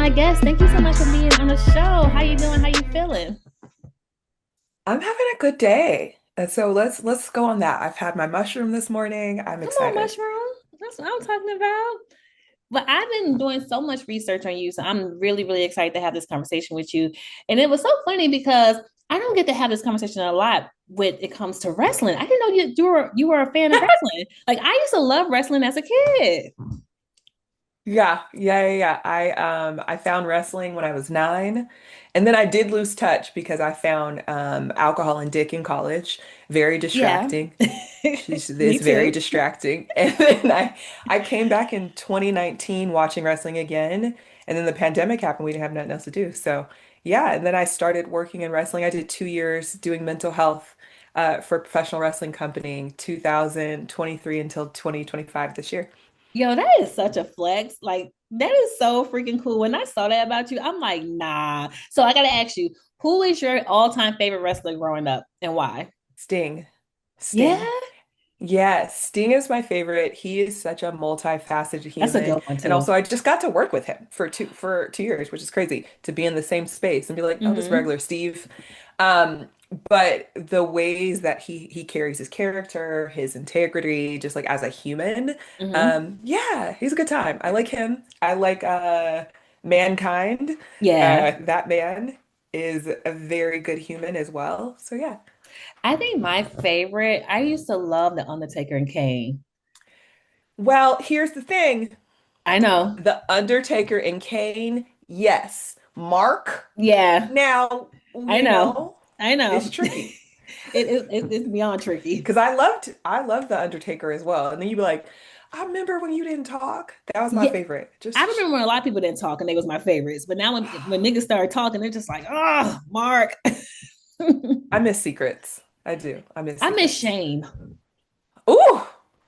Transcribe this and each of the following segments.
my guest. Thank you so much for being on the show. How you doing? How you feeling? I'm having a good day. And so let's go on that. I've had my mushroom this morning. I'm Come on, excited. mushroom. That's what I'm talking about. But I've been doing so much research on you, so I'm really, really excited to have this conversation with you. And it was so funny because I don't get to have this conversation a lot when it comes to wrestling. I didn't know you were a fan of wrestling. Like I used to love wrestling as a kid. Yeah. I found wrestling when I was 9. And then I did lose touch because I found alcohol and dick in college. Very Yeah. distracting. Me It's very too. distracting. And then I came back in 2019 watching wrestling again. And then the pandemic happened. We didn't have nothing else to do. So yeah, and then I started working in wrestling. I did 2 years doing mental health for a professional wrestling company, 2023 until 2025 this year. Yo, that is such a flex. Like, that is so freaking cool. When I saw that about you, I'm like, nah. So I gotta ask you, who is your all-time favorite wrestler growing up and why? Sting. Yeah, Sting. Yes, Sting is my favorite. He is such a multifaceted that's a human. good one And too. also I just got to work with him for 2 years, which is crazy to be in the same space and be like, oh, this Hmm. regular Steve. Um, but the ways that he carries his character, his integrity, just like as a human, Hmm. yeah, he's a good time. I like him. I like Mankind. Yeah. That man is a very good human as well. So yeah. I think my favorite, I used to love The Undertaker and Kane. Well, here's the thing. I know. The Undertaker and Kane, yes. Mark, Yeah, now, I know. I it's know. tricky. It's beyond tricky. Because I loved The Undertaker as well. And then you'd be like, I remember when you didn't talk. That was my Yeah. favorite. I Just remember when a lot of people didn't talk and they was my favorites. But now when niggas started talking, they're just like, oh, Mark. I miss secrets. I do. I miss I miss secrets. shame. Ooh.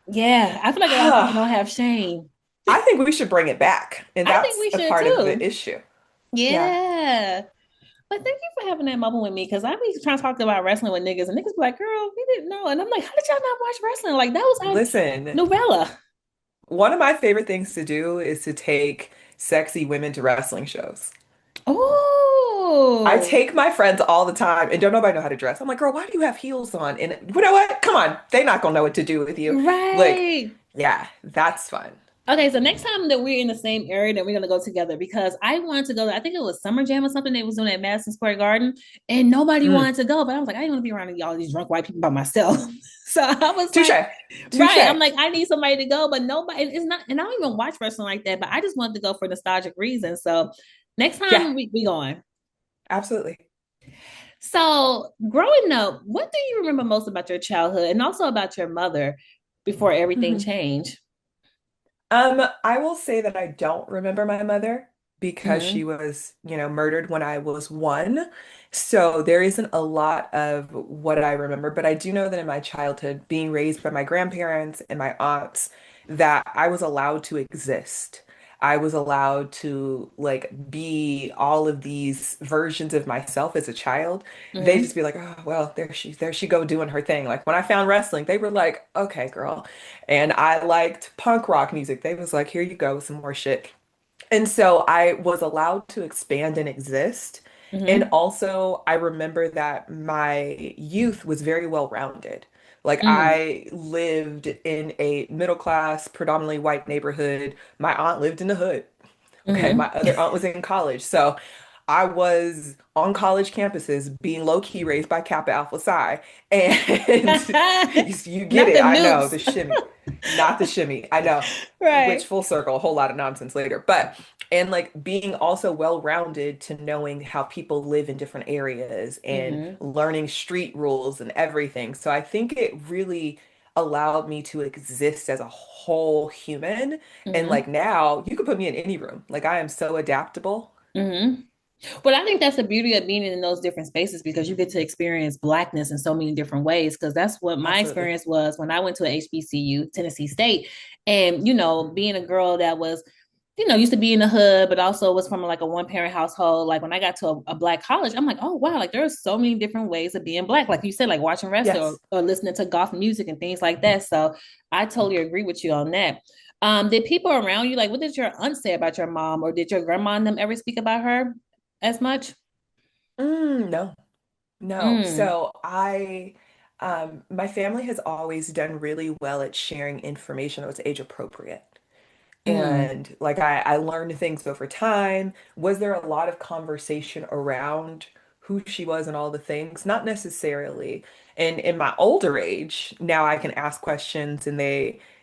Yeah, I feel like a lot of people don't have shame. I think we should bring it back. And I think that's we a should part of the too. issue. Yeah. Yeah. But thank you for having that moment with me because I be trying to talk about wrestling with niggas and niggas be like, girl, we didn't know. And I'm like, how did y'all not watch wrestling? Like that was our Listen, novella. one of my favorite things to do is to take sexy women to wrestling shows. I Oh, take my friends all the time and don't nobody know how to dress. I'm like, girl, why do you have heels on? And you know what? Come on. They not gonna know what to do with you. Like, right. yeah, that's fun. Okay, so next time that we're in the same area, then we're gonna go together because I wanted to go. I think it was Summer Jam or something they was doing at Madison Square Garden, and nobody Mm. wanted to go. But I was like, I didn't want to be around all these drunk white people by myself. So I was like, Touche. right. I'm Touche. like, I need somebody to go, but nobody. It's not, and I don't even watch wrestling like that. But I just wanted to go for nostalgic reasons. So next Yeah, time we going. absolutely. So growing up, what do you remember most about your childhood, and also about your mother before everything Mhm. changed? I will say that I don't remember my mother because she Hmm. was, murdered when I was 1. So there isn't a lot of what I remember, but I do know that in my childhood, being raised by my grandparents and my aunts, that I was allowed to exist. I was allowed to like be all of these versions of myself as a child. They Hmm. just be like, oh, well, there she go doing her thing. Like when I found wrestling, they were like, okay, girl. And I liked punk rock music. They was like, here you go, some more shit. And so I was allowed to expand and exist. And Hmm. also, I remember that my youth was very well rounded. Like, Hmm. I lived in a middle class, predominantly white neighborhood. My aunt lived in the hood. Okay, my Hmm. other aunt was in college. So I was on college campuses being low-key raised by Kappa Alpha Psi. And you get Not it. the I know, nukes. the shimmy. Not the shimmy. I know. Which Right. full circle, a whole lot of nonsense later. But and like being also well-rounded to knowing how people live in different areas and Hmm. learning street rules and everything. So I think it really allowed me to exist as a whole human. And Hmm. like now, you could put me in any room. Like I am so adaptable. Hmm. But I think that's the beauty of being in those different spaces because you get to experience blackness in so many different ways. Because that's what my Absolutely. experience was when I went to a HBCU, Tennessee State, and being a girl that was, used to be in the hood, but also was from like a one parent household. Like when I got to a black college, I'm like, oh wow, like there's so many different ways of being black. Like you said, like watching wrestling Yes. or listening to goth music and things like that. So I totally agree with you on that. Did people around you, like, what did your aunt say about your mom, or did your grandma and them ever speak about her as much? No, no. Mm, So my family has always done really well at sharing information that was age appropriate. mm, And like I learned things over time. Was there a lot of conversation around who she was and all the things? Not necessarily. And in my older age, now I can ask questions and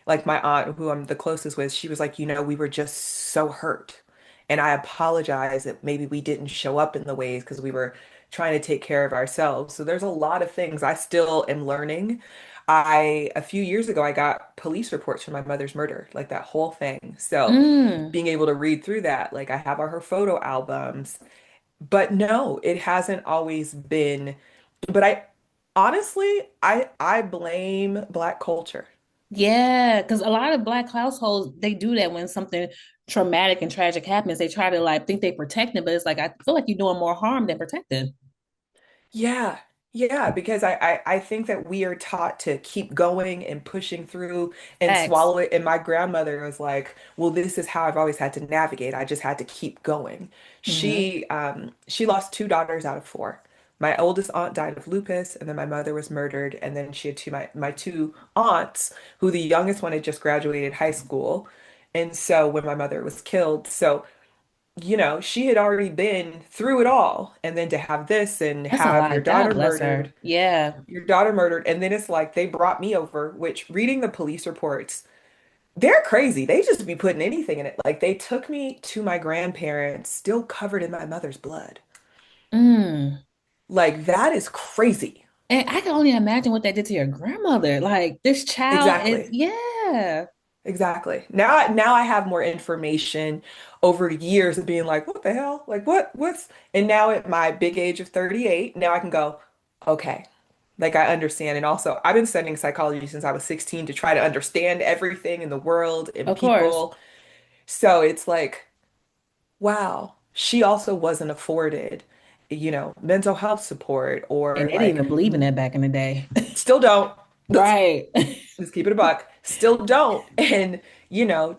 like my aunt, who I'm the closest with, she was like, we were just so hurt. And I apologize that maybe we didn't show up in the ways because we were trying to take care of ourselves. So there's a lot of things I still am learning. A few years ago, I got police reports for my mother's murder, like that whole thing. So mm. being able to read through that, like I have all her photo albums. But no, it hasn't always been. But I honestly, I blame Black culture. Yeah, because a lot of Black households, they do that when something traumatic and tragic happens. They try to like think they protecting, but it's like I feel like you're doing more harm than protecting. Yeah, yeah, because I think that we are taught to keep going and pushing through and Facts. swallow it. And my grandmother was like, well, this is how I've always had to navigate. I just had to keep going. Hmm. She lost two daughters out of four. My oldest aunt died of lupus, and then my mother was murdered. And then she had my two aunts, who the youngest one had just graduated high school. And so when my mother was killed, so she had already been through it all. And then to have this and That's a have lot. God bless her. Yeah. your daughter murdered, and then it's like they brought me over, which reading the police reports, they're crazy. They just be putting anything in it. Like they took me to my grandparents, still covered in my mother's blood. Mm. Like that is crazy. And I can only imagine what that did to your grandmother. Like this child is, Exactly. yeah. Exactly. Now I have more information over years of being like, what the hell? Like what's and now at my big age of 38, now I can go, okay. Like I understand. And also I've been studying psychology since I was 16 to try to understand everything in the world and Of course. people. So it's like, wow, she also wasn't afforded, mental health support And or they didn't like even believe in that back in the day. still don't. Right. Let's keep it a buck. Still don't. And,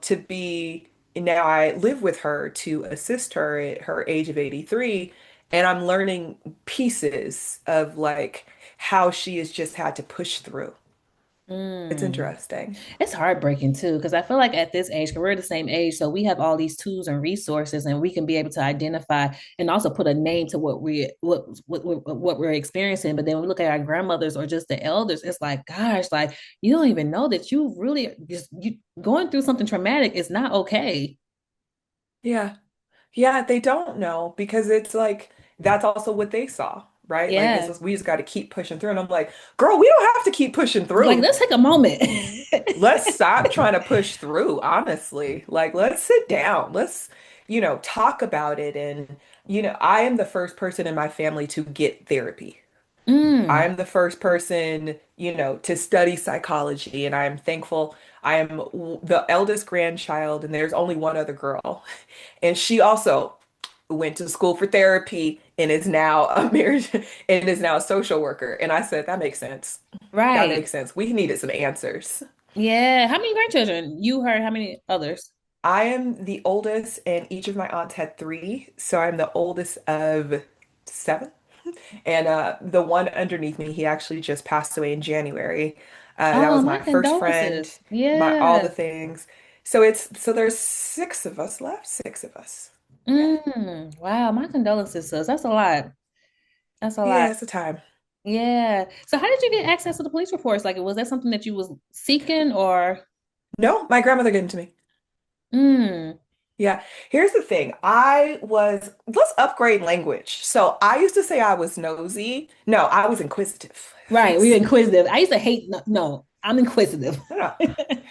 to be now I live with her to assist her at her age of 83, and I'm learning pieces of like how she has just had to push through. It's Mm. interesting. It's heartbreaking too, because I feel like at this age, 'cause we're the same age, so we have all these tools and resources, and we can be able to identify and also put a name to what we're experiencing. But then when we look at our grandmothers or just the elders, it's like, gosh, like you don't even know that you really just you going through something traumatic is not okay. Yeah. Yeah, they don't know because it's like that's also what they saw, right? Like it's Yeah, just we just got to keep pushing through. And I'm like, girl, we don't have to keep pushing like through. let's take a moment. Let's stop trying to push through, honestly. Like, let's sit down. Let's, talk about it. And, I am the first person in my family to get therapy. Mm, I'm the first person, to study psychology. And I am thankful. I am the eldest grandchild, and there's only one other girl. And she also went to school for therapy and is now a marriage and is now a social worker. And I said, that makes sense. That right. makes sense. We needed some answers. Yeah. How many grandchildren? You heard how many others? I am the oldest, and each of my aunts had three. So I'm the oldest of seven. And the one underneath me, he actually just passed away in January. That Oh, was my my first friend, condolences. my all the Yeah. things. So there's six of us left, six of us. Yeah. Mm, wow, my condolences, sis. That's a lot. That's a lot. Yeah, it's a time. Yeah. So how did you get access to the police reports? Like, was that something that you was seeking or? No, my grandmother gave them to me. Mm, Yeah. Here's the thing. Let's upgrade language. So I used to say I was nosy. No, I was inquisitive. right. We're inquisitive. I used to hate, no, no, I'm inquisitive. No, no.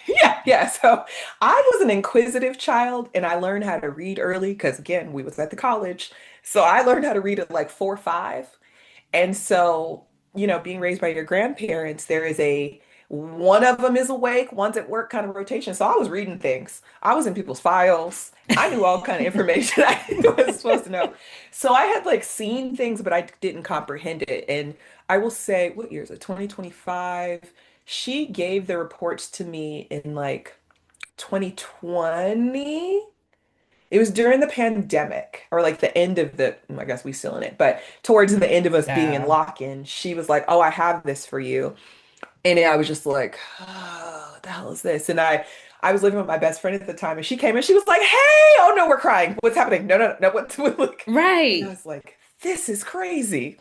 Yeah, yeah. So I was an inquisitive child and I learned how to read early because again, we was at the college. So I learned how to read at like 4 or 5. And so, being raised by your grandparents, there is a one of them is awake, one's at work kind of rotation. So I was reading things. I was in people's files. I knew all kind of information I was supposed to know. So I had like seen things, but I didn't comprehend it. And I will say, what year is it? 2025. She gave the reports to me in like 2020. It was during the pandemic or like the end of the, I guess we still in it, but towards the end of us being in Yeah. lock-in, she was like, "Oh, I have this for you." And I was just like, "Oh, what the hell is this?" And I was living with my best friend at the time and she came and she was like, "Hey, oh no, we're crying. What's happening? No, no, no, what's like?" And I Right. was like, "This is crazy."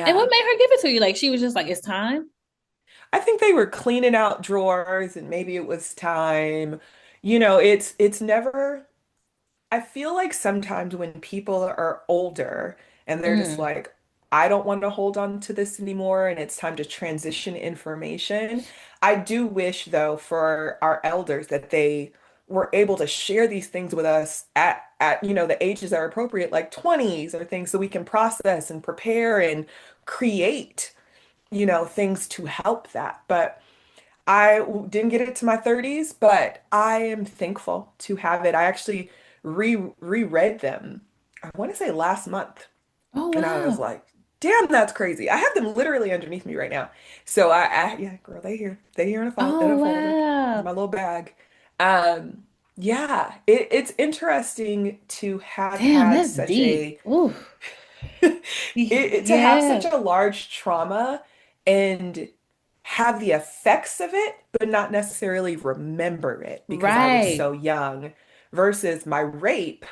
And what Yeah. made her give it to you? Like she was just like, it's time. I think they were cleaning out drawers and maybe it was time. It's never I feel like sometimes when people are older and they're just Mm, like, I don't want to hold on to this anymore and it's time to transition information. I do wish, though, for our elders that they were able to share these things with us at the ages that are appropriate, like 20s or things so we can process and prepare and create, things to help that. But didn't get it to my 30s, but I am thankful to have it. I actually reread them, I want to say last month, oh and I was wow. like, damn, that's crazy. I have them literally underneath me right now. So yeah, girl, they here in Oh a folder in wow. my little bag. Um, yeah, it's interesting to have Damn, had that's such deep. a Ooh. to have such Yeah. a large trauma and have the effects of it, but not necessarily remember it because I was Right. so young, versus my rape,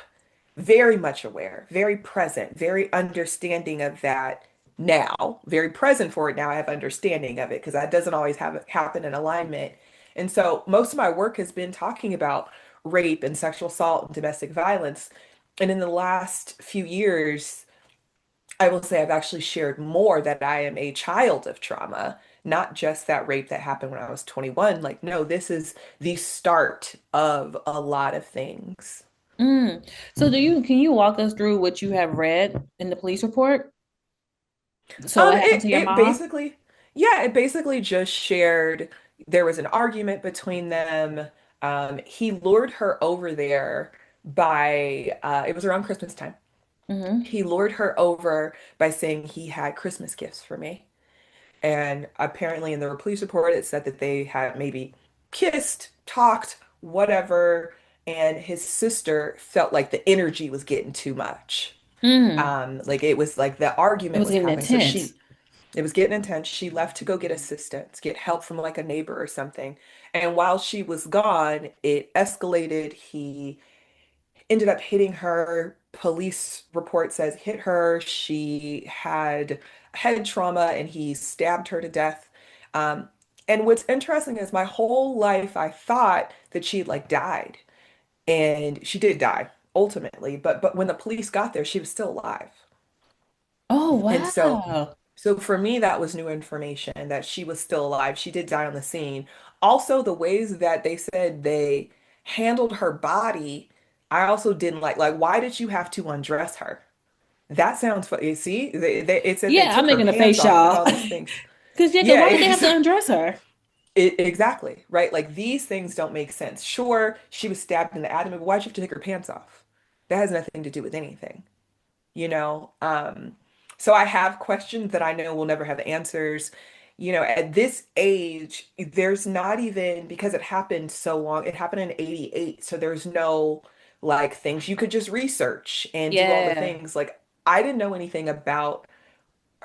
very much aware, very present, very understanding of that now, very present for it now. I have understanding of it because that doesn't always have it happen in alignment. And so most of my work has been talking about rape and sexual assault and domestic violence. And in the last few years, I will say I've actually shared more that I am a child of trauma, not just that rape that happened when I was 21. Like, no, this is the start of a lot of things. Mm. So can you walk us through what you have read in the police report? So what happened It to your it mom? basically, yeah, it basically just shared there was an argument between them. He lured her over there by it was around Christmas time. Mm-hmm. He lured her over by saying he had Christmas gifts for me. And apparently, in the police report, it said that they had maybe kissed, talked, whatever. And his sister felt like the energy was getting too much. Mm. Like it was like the It argument was was getting happening. So intense. it was getting intense. She left to go get assistance, get help from like a neighbor or something. And while she was gone, it escalated. He ended up hitting her. Police report says hit her. She had head trauma and he stabbed her to death. Um, and what's interesting is my whole life I thought that she'd like died, and she did die ultimately. But when the police got there, she was still alive. Oh And wow. so for me, that was new information that she was still alive. She did die on the scene. Also, the ways that they said they handled her body, I also didn't like. Like, why did you have to undress her? That sounds funny. See, it said they Yeah, I'm took her making a pants face, off and y'all. all these things. Cause yeah, cause Yeah, why would they have to undress her? exactly. Right. Like, these things don't make sense. Sure, she was stabbed in the abdomen, but why'd you have to take her pants off? That has nothing to do with anything you know. So I have questions that I know will never have answers. At this age, there's not even because it happened so long. It happened in 88, so there's no like things you could just research and do all the Yeah. things. Like I didn't know anything about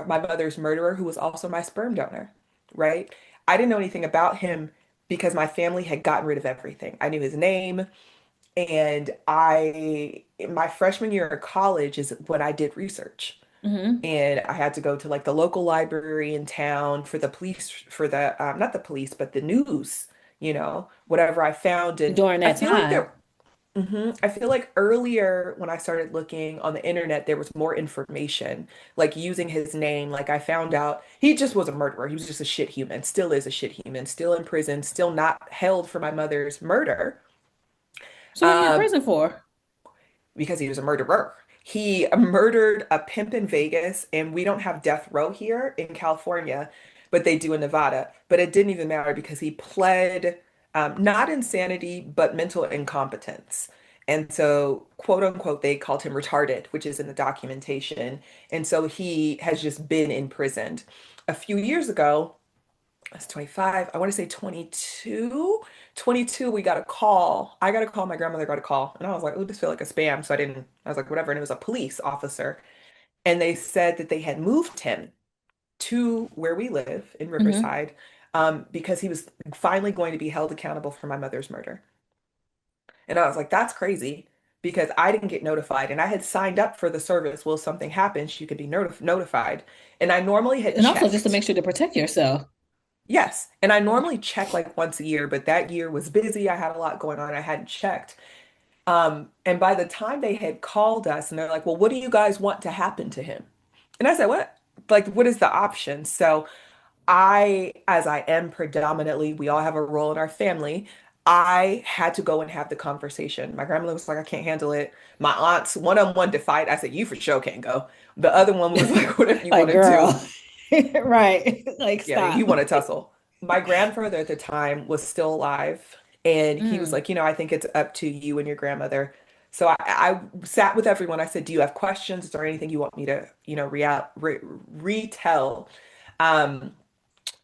my mother's murderer, who was also my sperm donor, right? I didn't know anything about him because my family had gotten rid of everything. I knew his name. And my freshman year of college is when I did research. Hmm. And I had to go to like the local library in town for the police, for the, not the police, but the news, whatever I found. And During I that feel like time. I feel like earlier when I started looking on the internet, there was more information, like using his name. Like I found out he just was a murderer. He was just a shit human, still is a shit human, still in prison, still not held for my mother's murder. So what are you in Um, prison for? because he was a murderer. He murdered a pimp in Vegas, and we don't have death row here in California, but they do in Nevada. But it didn't even matter because he pled not insanity, but mental incompetence. And so, quote unquote, they called him retarded, which is in the documentation. And so he has just been imprisoned. A few years ago, I was 25, I want to say 22, 22, we got a call. I got a call, my grandmother got a call. And I was like, oh, this feel like a spam. So I didn't, I was like, whatever. And it was a police officer. And they said that they had moved him to where we live in Hmm. Riverside, because he was finally going to be held accountable for my mother's murder. And I was like, that's crazy because I didn't get notified. And I had signed up for the service. Well, if something happens, you could be notified. And I normally had And also just to checked. make sure to protect yourself. Yes. And I normally check like once a year, but that year was busy. I had a lot going on. I hadn't checked. And by the time they had called us and they're like, well, what do you guys want to happen to him? And I said, what? Like, what is the option? So as I am predominantly, we all have a role in our family. I had to go and have the conversation. My grandmother was like, I can't handle it. My aunts, one on one defied. I said, you for sure can't go. The other one was like, whatever you Like, want to do. girl. Right. Like, Yeah, you stop. want to tussle. My grandfather at the time was still alive, and he was Mm. like, I think it's up to you and your grandmother. So I sat with everyone. I said, do you have questions? Is there anything you want me to, retell? Um,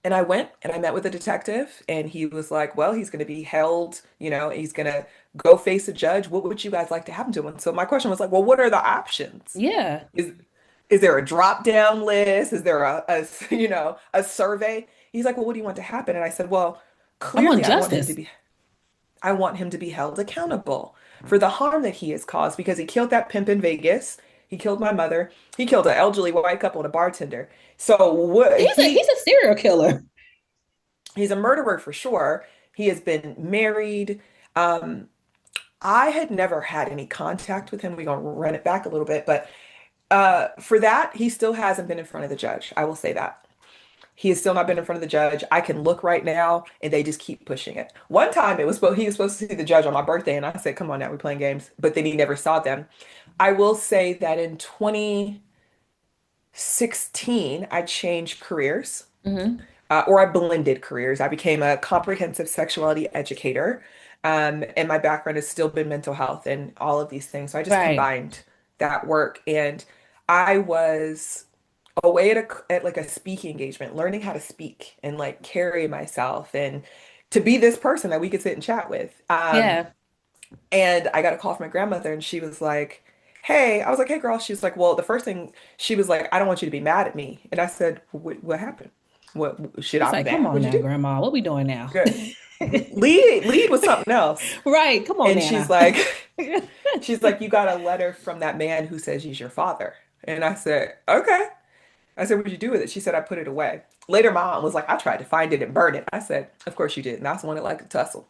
and I went and I met with a detective, and he was like, well, he's going to be held, he's going to go face a judge. What would you guys like to happen to him? So my question was like, well, what are the options? Yeah. Is is there a drop down list? Is there a survey? He's like, well, what do you want to happen? And I said, well, I want clearly justice. I want him to be held accountable for the harm that he has caused because he killed that pimp in Vegas. He killed my mother. He killed an elderly white couple and a bartender. So what He's a serial killer. he's a murderer for sure. He has been married. Um, I had never had any contact with him. We're gonna run it back a little bit, but for that, he still hasn't been in front of the judge. I will say that. He has still not been in front of the judge. I can look right now, and they just keep pushing it. One time, he was supposed to see the judge on my birthday, and I said, "Come on now, we're playing games." But then he never saw them. I will say that in 2016, I changed careers, Hmm. or I blended careers. I became a comprehensive sexuality educator, and my background has still been mental health and all of these things. So I just Right. combined that work, and I was away at like a speaking engagement, learning how to speak and like carry myself and to be this person that we could sit and chat with. Yeah. And I got a call from my grandmother, and she was like, "Hey," I was like, "Hey, girl." She was like, "Well, the first thing," she was like, "I don't want you to be mad at me." And I said, What happened? What should She's I be like, come mad? on What'd you now, do?" grandma. What we doing now? Good. Lead with something else. Right. Come on, And Nana. she's like, "You got a letter from that man who says he's your father." And I said, "Okay." I said, "What'd you do with it?" She said, "I put it away." Later, my aunt was like, "I tried to find it and burn it." I said, "Of course you did." And I was one that like to tussle.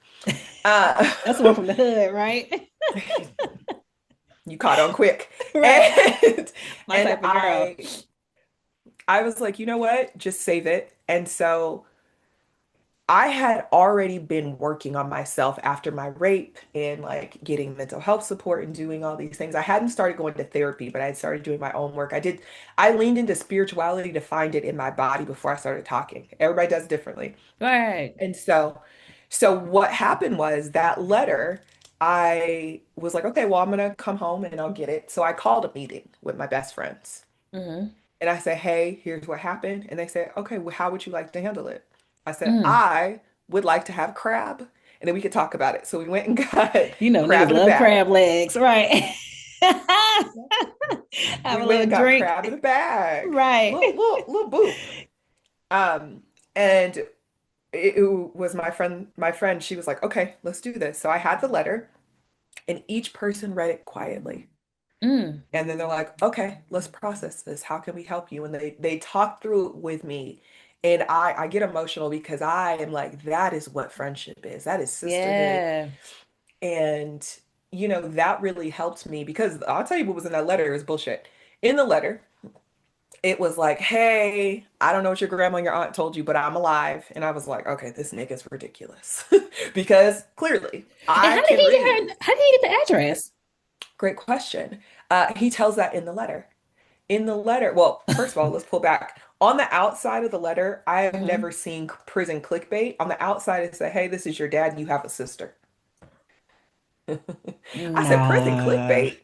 Uh, That's the one from the hood, right? you caught on quick. Right. And My and type of girl. I was like, you know what? Just save it. And so I had already been working on myself after my rape and like getting mental health support and doing all these things. I hadn't started going to therapy, but I had started doing my own work. I leaned into spirituality to find it in my body before I started talking. Everybody does differently. Right. And so what happened was that letter, I was like, okay, well, I'm gonna come home and I'll get it. So I called a meeting with my best friends. Hmm. And I said, hey, here's what happened. And they said, okay, well, how would you like to handle it? I said, Mm. I would like to have crab, and then we could talk about it. So we went and got You know, niggas crab in a love bag. crab legs, right? Have We a went little and got drink, crab in a bag. right? Little boop. And it was my friend, she was like, okay, let's do this. So I had the letter, and each person read it quietly. Mm. And then they're like, okay, let's process this. How can we help you? And they talk through it with me. And I get emotional because I am like, that is what friendship is. That is sisterhood. Yeah. And that really helped me because I'll tell you what was in that letter is bullshit. In the letter, it was like, hey, I don't know what your grandma and your aunt told you, but I'm alive. And I was like, okay, this nigga's ridiculous. Because clearly And I how did can he get read. her? How did he get the address? Great question. He tells that in the letter. In the letter, well, first of all, let's pull back. On the outside of the letter, I have Hmm. never seen prison clickbait. On the outside, it said, hey, this is your dad and you have a sister. I said, prison Nah. clickbait?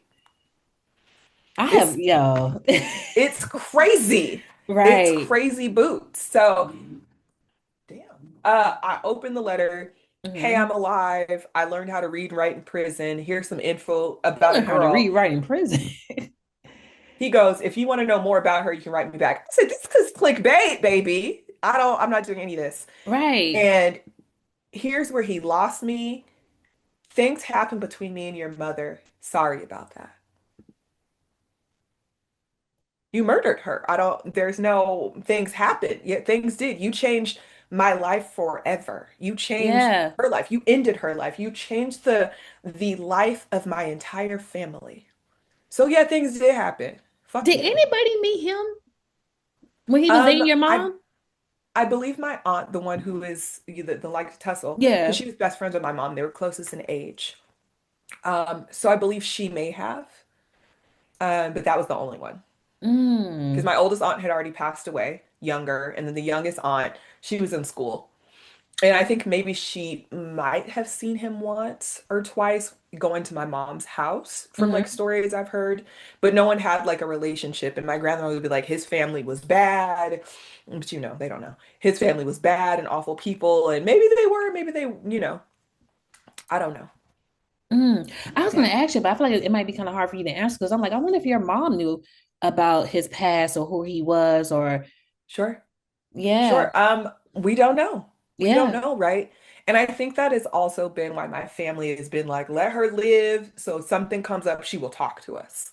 I have, It's yo. it's crazy. It's Right. crazy boots. So, damn. I opened the letter. Hey, Hmm. I'm alive. I learned how to read and write in prison. Here's some info You about a learn how to read, girl. write in prison. He goes, if you want to know more about her, you can write me back. I said, this is clickbait, baby. I'm not doing any of this. Right. And here's where he lost me. Things happened between me and your mother. Sorry about that. You murdered her. There's no things happened. Yet things did. You changed my life forever. You changed Yeah. her life. You ended her life. You changed the life of my entire family. So yeah, things did happen. Fuck Did you. anybody meet him when he was Um, dating your I mom? I believe my aunt, the one who is the like to tussle, because Yeah. she was best friends with my mom. They were closest in age. So I believe she may have, but that was the only one. Because Mm. my oldest aunt had already passed away, younger, and then the youngest aunt, she was in school. And I think maybe she might have seen him once or twice going to my mom's house from like Hmm. stories I've heard, but no one had like a relationship. And my grandmother would be like, his family was bad. But they don't know. His family was bad and awful people. And maybe they were, maybe I don't know. Mm. I was going Yeah. to ask you, but I feel like it might be kind of hard for you to answer because I'm like, I wonder if your mom knew about his past or who he was, or Sure. yeah, Sure. We don't know. We don't yeah. know, right? And I think that has also been why my family has been like, let her live. So if something comes up, she will talk to us.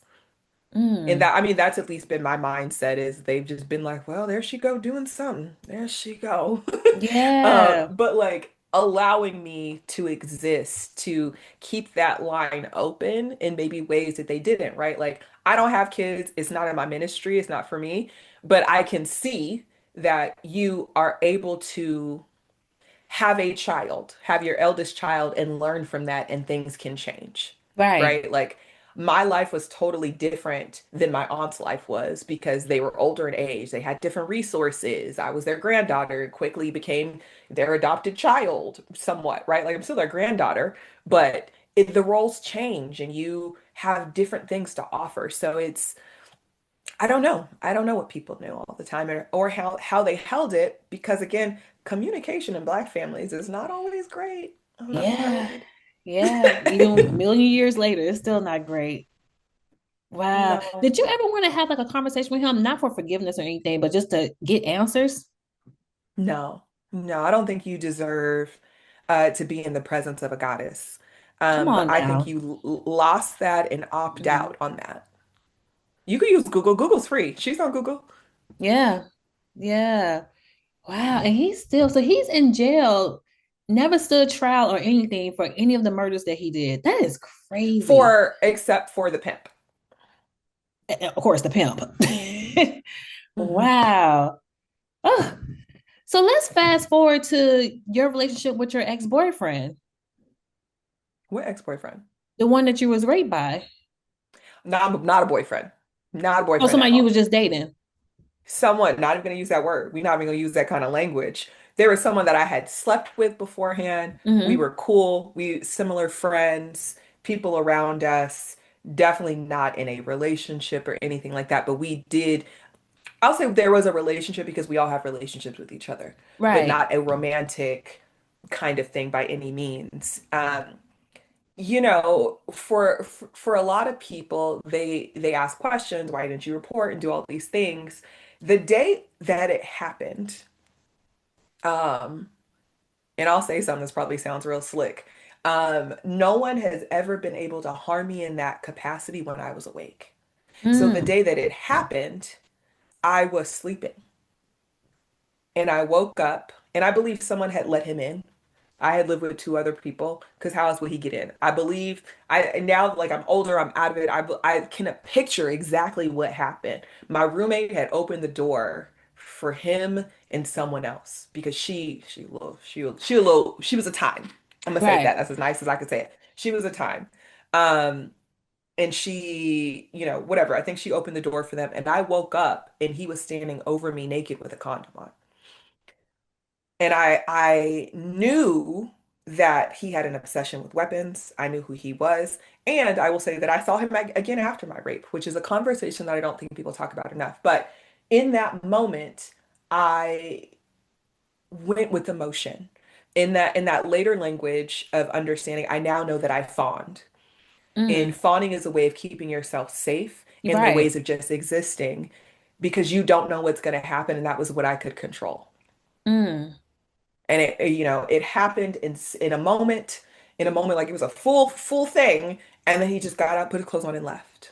And Mm. that, I mean, that's at least been my mindset is they've just been like, well, there she go doing something. There she go. Yeah. But like allowing me to exist, to keep that line open in maybe ways that they didn't, right? Like I don't have kids. It's not in my ministry. It's not for me, but I can see that you are able to have a child, have your eldest child, and learn from that, and things can change, Right. right? Like my life was totally different than my aunt's life was because they were older in age. They had different resources. I was their granddaughter, quickly became their adopted child, somewhat, right? Like I'm still their granddaughter, but the roles change and you have different things to offer. So I don't know. I don't know what people knew all the time or how they held it because again, communication in Black families is not always great. I'm not Yeah. afraid. Yeah. Even a million years later, it's still not great. Wow. No, Did you ever want to have like a conversation with him, not for forgiveness or anything, but just to get answers? no, no. I don't think you deserve to be in the presence of a goddess. Come on I think now. you lost that and opt Mhm. out on that. You could use Google. Google's free. She's on Google. Yeah. Yeah. Wow. And he's in jail, never stood trial or anything for any of the murders that he did. That is crazy. For except for the pimp. Of course, the pimp. Mhm. Wow. Oh, so let's fast forward to your relationship with your ex-boyfriend, What ex-boyfriend? the one that you was raped by. Not a boyfriend. Not a Oh, boyfriend at somebody you was all. just dating. Someone, not even gonna use that word. We're not even gonna use that kind of language. There was someone that I had slept with beforehand. We Hmm. were cool. We similar friends, people around us. Definitely not in a relationship or anything like that. But we did. I'll say there was a relationship because we all have relationships with each other, but Right. not a romantic kind of thing by any means. For a lot of people, they ask questions, why didn't you report and do all these things? The day that it happened, um, and I'll say something that probably sounds real slick. No one has ever been able to harm me in that capacity when I was awake. So the Mm. day that it happened, I was sleeping and I woke up and I believe someone had let him in. I had lived with two other people because how else would he get in? I believe I now like I'm older, I'm out of it. I can picture exactly what happened. My roommate had opened the door for him and someone else because she was a time. I'm gonna say that. Right. That's as nice as I could say it. She was a time. Um and she, whatever. I think she opened the door for them and I woke up and he was standing over me naked with a condom on. And I knew that he had an obsession with weapons. I knew who he was. And I will say that I saw him again after my rape, which is a conversation that I don't think people talk about enough. But in that moment, I went with emotion In that later language of understanding, I now know that I fawned. And Mm, fawning is a way of keeping yourself safe you're in the right. ways of just existing because you don't know what's going to happen, and that was what I could control. Mm, And it happened in a moment like it was a full thing, and then he just got up, put his clothes on, and left.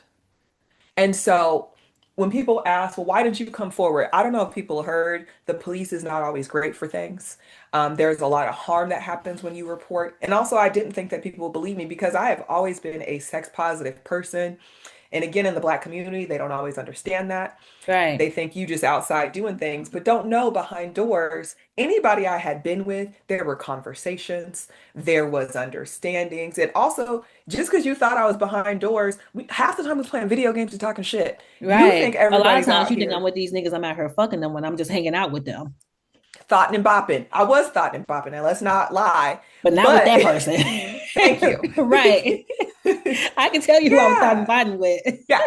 And so when people ask, well, why didn't you come forward? I don't know if people heard the police is not always great for things. There's a lot of harm that happens when you report. And also, I didn't think that people would believe me because I have always been a sex positive person. And again, in the Black community, they don't always understand that. right. They think you just outside doing things, but don't know behind doors. Anybody I had been with, there were conversations, there was understandings. And also, just because you thought I was behind doors, half the time we was playing video games and talking shit. You think Right. A lot of everybody's times out you think I'm here with these niggas, I'm out here fucking them when I'm just hanging out with them. thoughting and bopping. I was thoughting and bopping, and let's not lie. But not with But that person. thank you. Right. I can tell you who I was talking Yeah. fighting with. Yeah.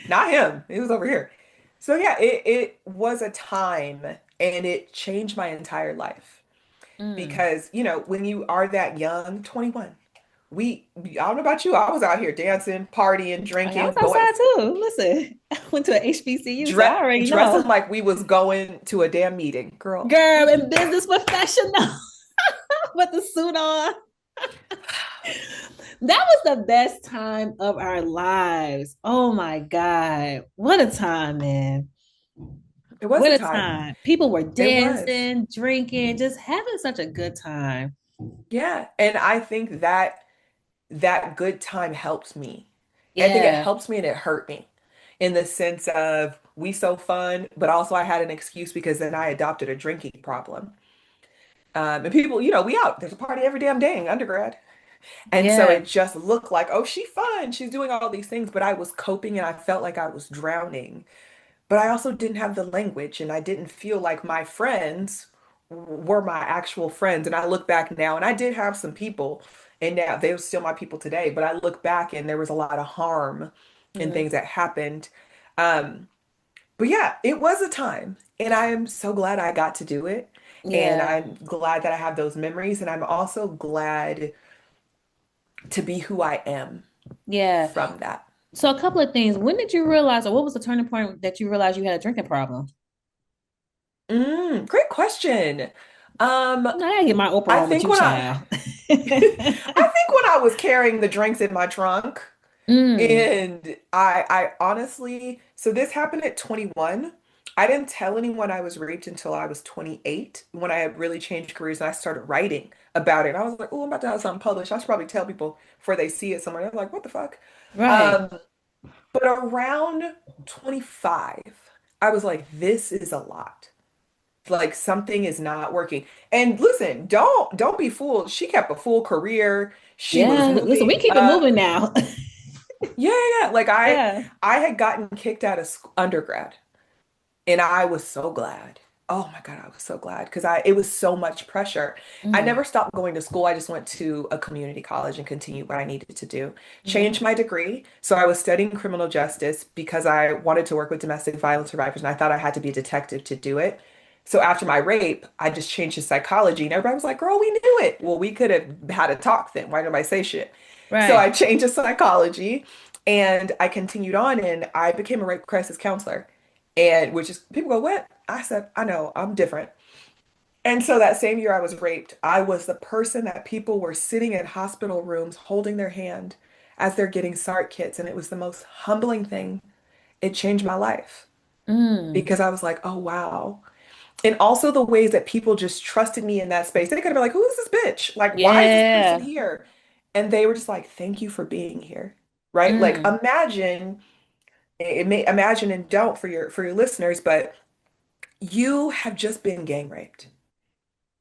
Not him. He was over here. So yeah, it was a time and it changed my entire life. Mm. Because, when you are that young, 21, I don't know about you, I was out here dancing, partying, I was drinking, outside too. Listen, I went to an HBCU, so I already dressing know. like we was going to a damn meeting. Girl, Girl what are and you talking? business professional with the suit on. That was the best time of our lives. Oh my God. What a time, man. It was What a a time. time. People were It was. dancing, drinking, just having such a good time. Yeah. And I think that good time helped me. I think it Yeah. helps me and it hurt me in the sense of we so fun, but also I had an excuse because then I adopted a drinking problem. And people, we out. There's a party every damn day in undergrad. And so Yeah. it just looked like, oh, she fun. She's doing all these things, but I was coping and I felt like I was drowning. But I also didn't have the language and I didn't feel like my friends were my actual friends. And I look back now and I did have some people and now they're still my people today, but I look back and there was a lot of harm and Mhm. things that happened. Um, but yeah, it was a time and I am so glad I got to do it. And Yeah. I'm glad that I have those memories. And I'm also glad to be who I am Yeah. from that. So a couple of things. When did you realize, or what was the turning point that you realized you had a drinking problem? Great question. Um, I gotta get my Oprah I on with think you, when I child. I think when I was carrying the drinks in my trunk, Mm, and I honestly, so this happened at 21. I didn't tell anyone I was raped until I was 28 when I had really changed careers and I started writing about it. And I was like, oh, I'm about to have something published. I should probably tell people before they see it somewhere. They're like, what the fuck? right. Um, but around 25, I was like, this is a lot. Like something is not working. And listen, don't be fooled. She kept a full career. She was Yeah. Listen, we moving keep it moving up. now. Yeah, yeah, yeah. Like I Yeah. I had gotten kicked out of undergrad and I was so glad. Oh my God, I was so glad because I it was so much pressure. I Mm, never stopped going to school. I just went to a community college and continued what I needed to do. mhm, Changed my degree. So I was studying criminal justice because I wanted to work with domestic violence survivors and I thought I had to be a detective to do it. So after my rape, I just changed to psychology and everybody was like, girl, we knew it. Well, we could have had a talk then. Why nobody say shit? So I right. changed to psychology and I continued on and I became a rape crisis counselor. And which is people go, what? I said, I know, I'm different. And so that same year I was raped, I was the person that people were sitting in hospital rooms holding their hand as they're getting SART kits. And it was the most humbling thing. It changed my life Mm, because I was like, oh, wow. And also the ways that people just trusted me in that space. They could have been like, who is this bitch? Like, why is this person yeah. here? And they were just like, thank you for being here. Right? Like Mm, imagine it may imagine and don't for your listeners, but you have just been gang raped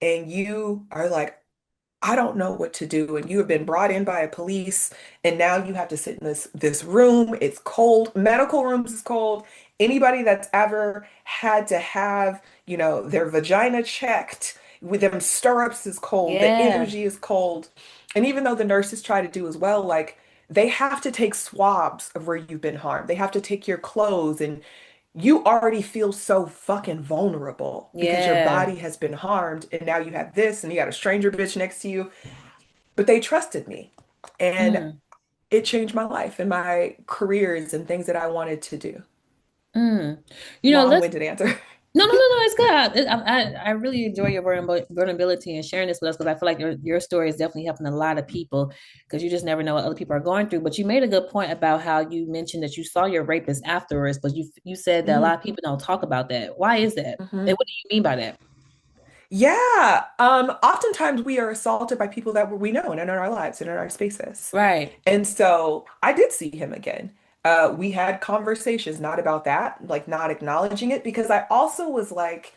and you are like, I don't know what to do. And you have been brought in by a police and now you have to sit in this room. It's cold. Medical rooms is cold. Anybody that's ever had to have, their vagina checked with them stirrups is cold. The yeah. energy is cold. And even though the nurses try to do as well, like they have to take swabs of where you've been harmed. They have to take your clothes and you already feel so fucking vulnerable because your Yeah. body has been harmed and now you have this and you got a stranger bitch next to you. But they trusted me. And Mm, it changed my life and my careers and things that I wanted to do. mm. Let's Long-winded answer. no, it's good. I really enjoy your vulnerability and sharing this with us because I feel like your story is definitely helping a lot of people because you just never know what other people are going through. But you made a good point about how you mentioned that you saw your rapist afterwards, but you said that a lot of people don't talk about that. Why is that? Mm-hmm. And what do you mean by that? Yeah. Oftentimes we are assaulted by people that we know and in our lives and in our spaces. Right, And so I did see him again. We had conversations, not about that, like not acknowledging it, because I also was like,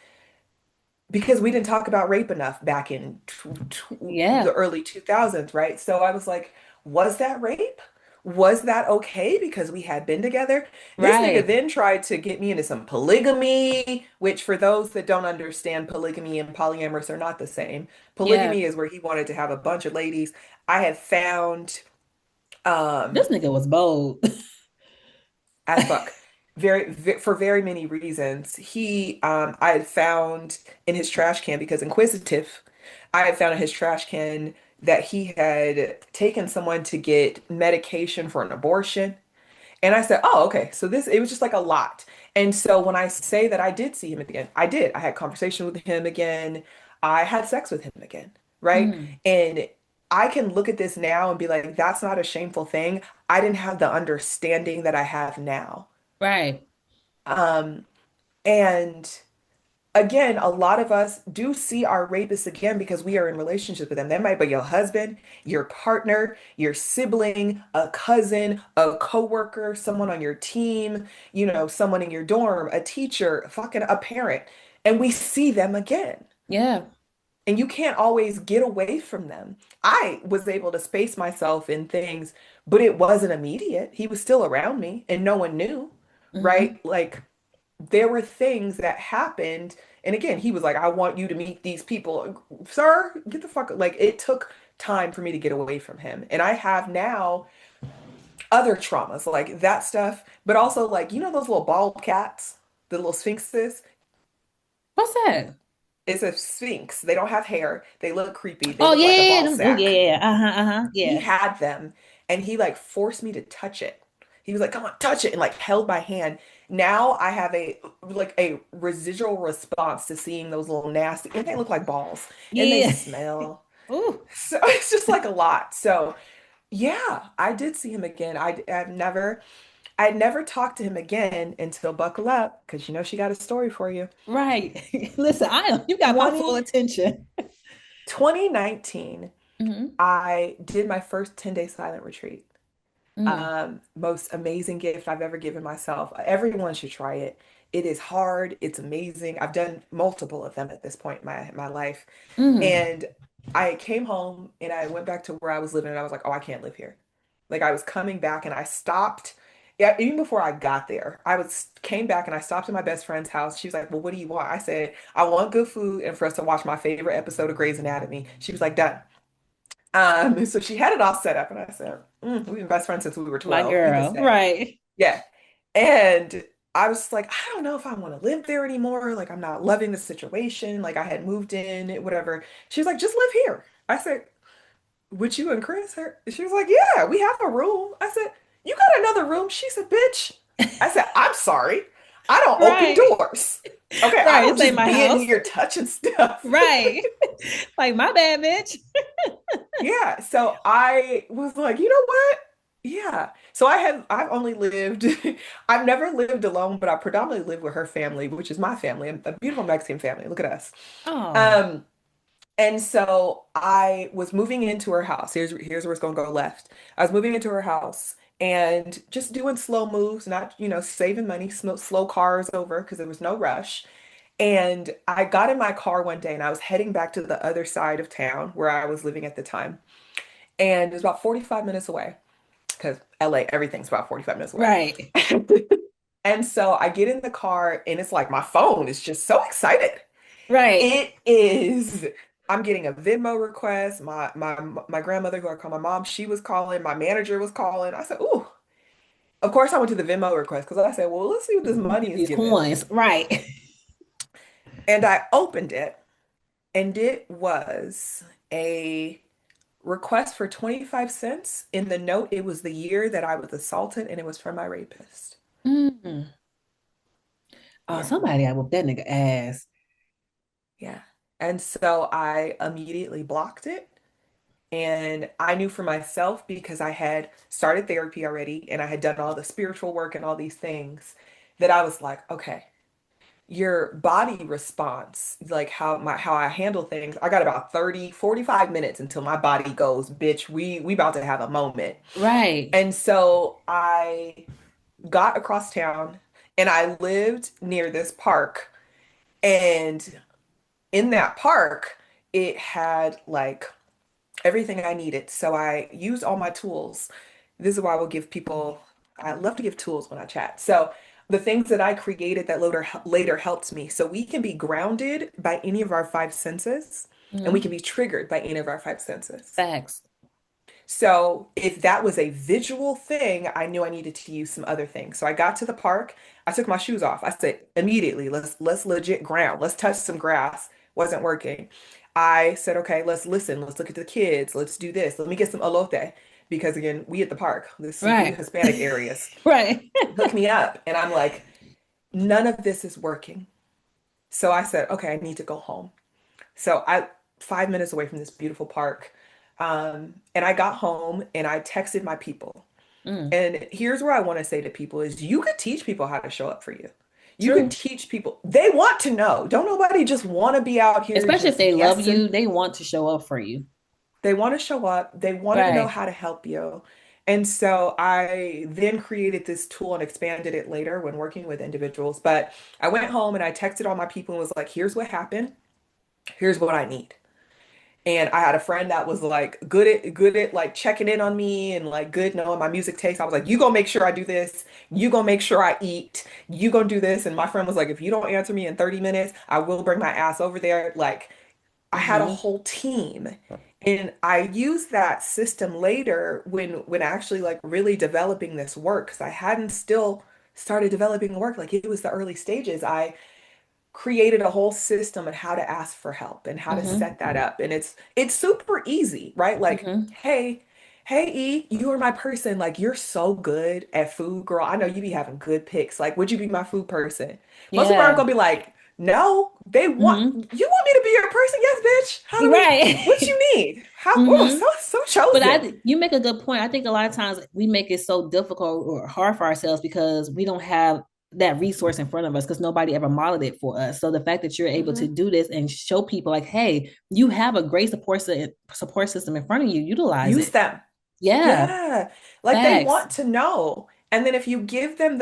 because we didn't talk about rape enough back in the yeah, early 2000s, right? So I was like, was that rape? Was that okay because we had been together? This nigga right, then tried to get me into some polygamy, which for those that don't understand, polygamy and polyamorous are not the same. yeah. Polygamy is where he wanted to have a bunch of ladies. I had found This um nigga was bold. as fuck. For very many reasons. I had found in his trash can because inquisitive, I had found in his trash can that he had taken someone to get medication for an abortion. And I said, "Oh, okay." So it was just like a lot. And so when I say that I did see him again, I did. I had conversation with him again. I had sex with him again, right? Mm, And I can look at this now and be like, that's not a shameful thing. I didn't have the understanding that I have now. right. Um, and again, a lot of us do see our rapists again because we are in relationships with them. That might be your husband, your partner, your sibling, a cousin, a coworker, someone on your team, someone in your dorm, a teacher, fucking a parent. And we see them again. Yeah. And you can't always get away from them. I was able to space myself in things, but it wasn't immediate. He was still around me and no one knew, right? Hmm. Like there were things that happened. And again, he was like, I want you to meet these people. Sir, get the fuck. Like it took time for me to get away from him. And I have now other traumas like that stuff, but also like, those little bald cats, the little sphinxes. What's that? It's a sphinx. They don't have hair. They look creepy. They Oh look yeah, like a yeah, ball yeah. Oh yeah, sack. yeah, yeah. Uh-huh, uh-huh. He Yeah. had them and he like forced me to touch it. He was like, "Come on, touch it," and like held my hand. Now I have a residual response to seeing those little nasty, and they look like balls and they Yeah. smell. Ooh. So it's just like a lot. So yeah, I did see him again. I'd never talked to him again until buckle up, because she got a story for you. Right. Listen, you got my full 20, attention. 2019, Hmm. I did my first 10-day silent retreat. Mm. Most amazing gift I've ever given myself. Everyone should try it. It is hard. It's amazing. I've done multiple of them at this point in my life. Mm. And I came home and I went back to where I was living and I was like, oh, I can't live here. Like I was coming back and I stopped. Yeah, even before I got there, came back and I stopped at my best friend's house. She was like, "Well, what do you want?" I said, "I want good food and for us to watch my favorite episode of Grey's Anatomy." She was like, "Done." So she had it all set up, and I said, "We've been best friends since we were My 12. You can girl. stay." Right. Yeah. And I was like, I don't know if I want to live there anymore. Like, I'm not loving the situation. Like, I had moved in, whatever. She was like, just live here. I said, would you and Chris? She was like, yeah, we have a room. I said, you got another room? She said, bitch. I said, I'm sorry. I don't open Right. doors. Okay, I Right. don't This ain't just my be in house. here touching stuff. Right. Like my bad, bitch. Yeah, so I was like, you know what? Yeah. So I've only lived I've never lived alone, but I predominantly live with her family, which is my family, a beautiful Mexican family. Look at us. Oh. Um, and so I was moving into her house. Here's where it's gonna go left. I was moving into her house and just doing slow moves, not, saving money, slow cars over because there was no rush. And I got in my car one day and I was heading back to the other side of town where I was living at the time. And it was about 45 minutes away because LA, everything's about 45 minutes away. Right. And so I get in the car and it's like my phone is just so excited. Right. It is, I'm getting a Venmo request. My grandmother, who I call my mom, she was calling. My manager was calling. I said, "Ooh." Of course, I went to the Venmo request because I said, well, let's see what this money is These giving. coins, right? And I opened it, and it was a request for 25 cents. In the note, it was the year that I was assaulted, and it was from my rapist. Mm. Oh, Yeah, somebody I whooped that nigga ass. yeah. And so I immediately blocked it. And I knew for myself because I had started therapy already and I had done all the spiritual work and all these things that I was like, okay, your body response, like how I handle things, I got about 30, 45 minutes until my body goes, bitch, we about to have a moment. Right. And so I got across town and I lived near this park. And in that park, it had like everything I needed. So I used all my tools. This is why I will give people, I love to give tools when I chat. So the things that I created that later helped me. So we can be grounded by any of our five senses, and we Mhm. can be triggered by any of our five senses. Facts. So if that was a visual thing, I knew I needed to use some other things. So I got to the park, I took my shoes off. I said, immediately, let's legit ground. Let's touch some grass. Wasn't working. I said, okay, let's listen. Let's look at the kids. Let's do this. Let me get some elote. Because again, we at the park, we Right. Hispanic areas. Right. Hook me up. And I'm like, none of this is working. So I said, okay, I need to go home. So I 5 minutes away from this beautiful park. And I got home and I texted my people. Mm. And here's where I want to say to people is you could teach people how to show up for you. You could True. teach people. They want to know. Don't nobody just want to be out here Especially if just they love guessing. you, they want to show up for you. They want to show up. They want to know Right. how to help you. And so I then created this tool and expanded it later when working with individuals. But I went home and I texted all my people and was like, here's what happened. Here's what I need. And I had a friend that was like good at like checking in on me and like good knowing my music taste. I was like, you gonna make sure I do this. You gonna make sure I eat. You gonna do this. And my friend was like, if you don't answer me in 30 minutes, I will bring my ass over there. Like I had a Hmm. whole team. And I used that system later when actually like really developing this work because I hadn't still started developing work. Like it was the early stages. I created a whole system on how to ask for help and how to Hmm. set that up. And it's super easy, right? Like, Hmm. hey E, you are my person. Like you're so good at food, girl. I know you be having good picks. Like, would you be my food person? Most people aren't Yeah. gonna be like, no, they want Hmm. you want me to be your person? Yes, bitch. How do we what Right. you need? How oh Hmm. so But chosen. you make a good point. I think a lot of times we make it so difficult or hard for ourselves because we don't have that resource in front of us because nobody ever modeled it for us. So the fact that you're able to Mhm. do this and show people like, hey, you have a great support system in front of you, utilize Use it. them. Yeah, Yeah. Like they facts. want to know. And then if you give them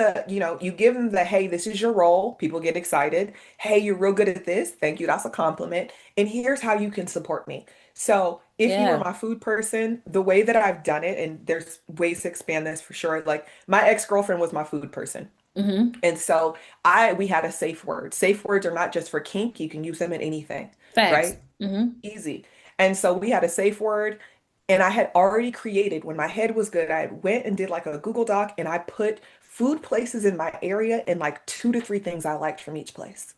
you give them the, hey, this is your role. People get excited. Hey, you're real good at this. Thank you. That's a compliment. And here's how you can support me. So if you were Yeah. my food person, the way that I've done it, and there's ways to expand this for sure. Like my ex-girlfriend was my food person. Hmm. And so we had a safe word. Safe words are not just for kink. You can use them in anything, Facts. right? Hmm. Easy. And so we had a safe word and I had already created when my head was good, I went and did like a Google Doc and I put food places in my area and like two to three things I liked from each place.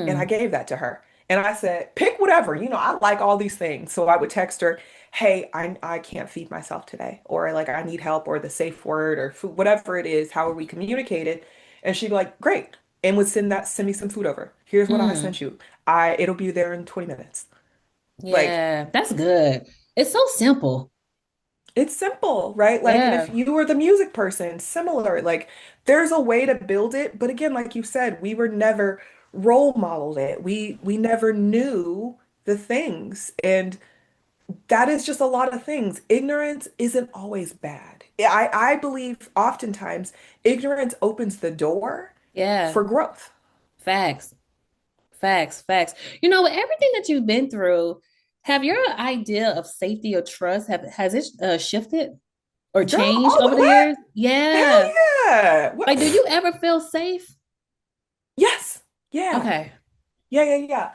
And I Mm. gave that to her. And I said, pick whatever, I like all these things. So I would text her, hey, I can't feed myself today, or like I need help, or the safe word, or food, whatever it is, however we communicated. And she'd be like, great. And would send me some food over. Here's what I Mm. sent you. It'll be there in 20 minutes. Like Yeah, that's good. It's so simple. it's simple, right? Like, and if Yeah. you were the music person, similar, like there's a way to build it. But again, like you said, we were never role modeled it. We never knew the things. And that is just a lot of things. Ignorance isn't always bad. I believe oftentimes ignorance opens the door Yeah. for growth. Facts. Facts. Facts. With everything that you've been through, have your idea of safety or trust has it shifted or Girl, changed all the over the what? years? Hell Yeah. yeah. Like, do you ever feel safe? Yes. Yeah. Okay. Yeah.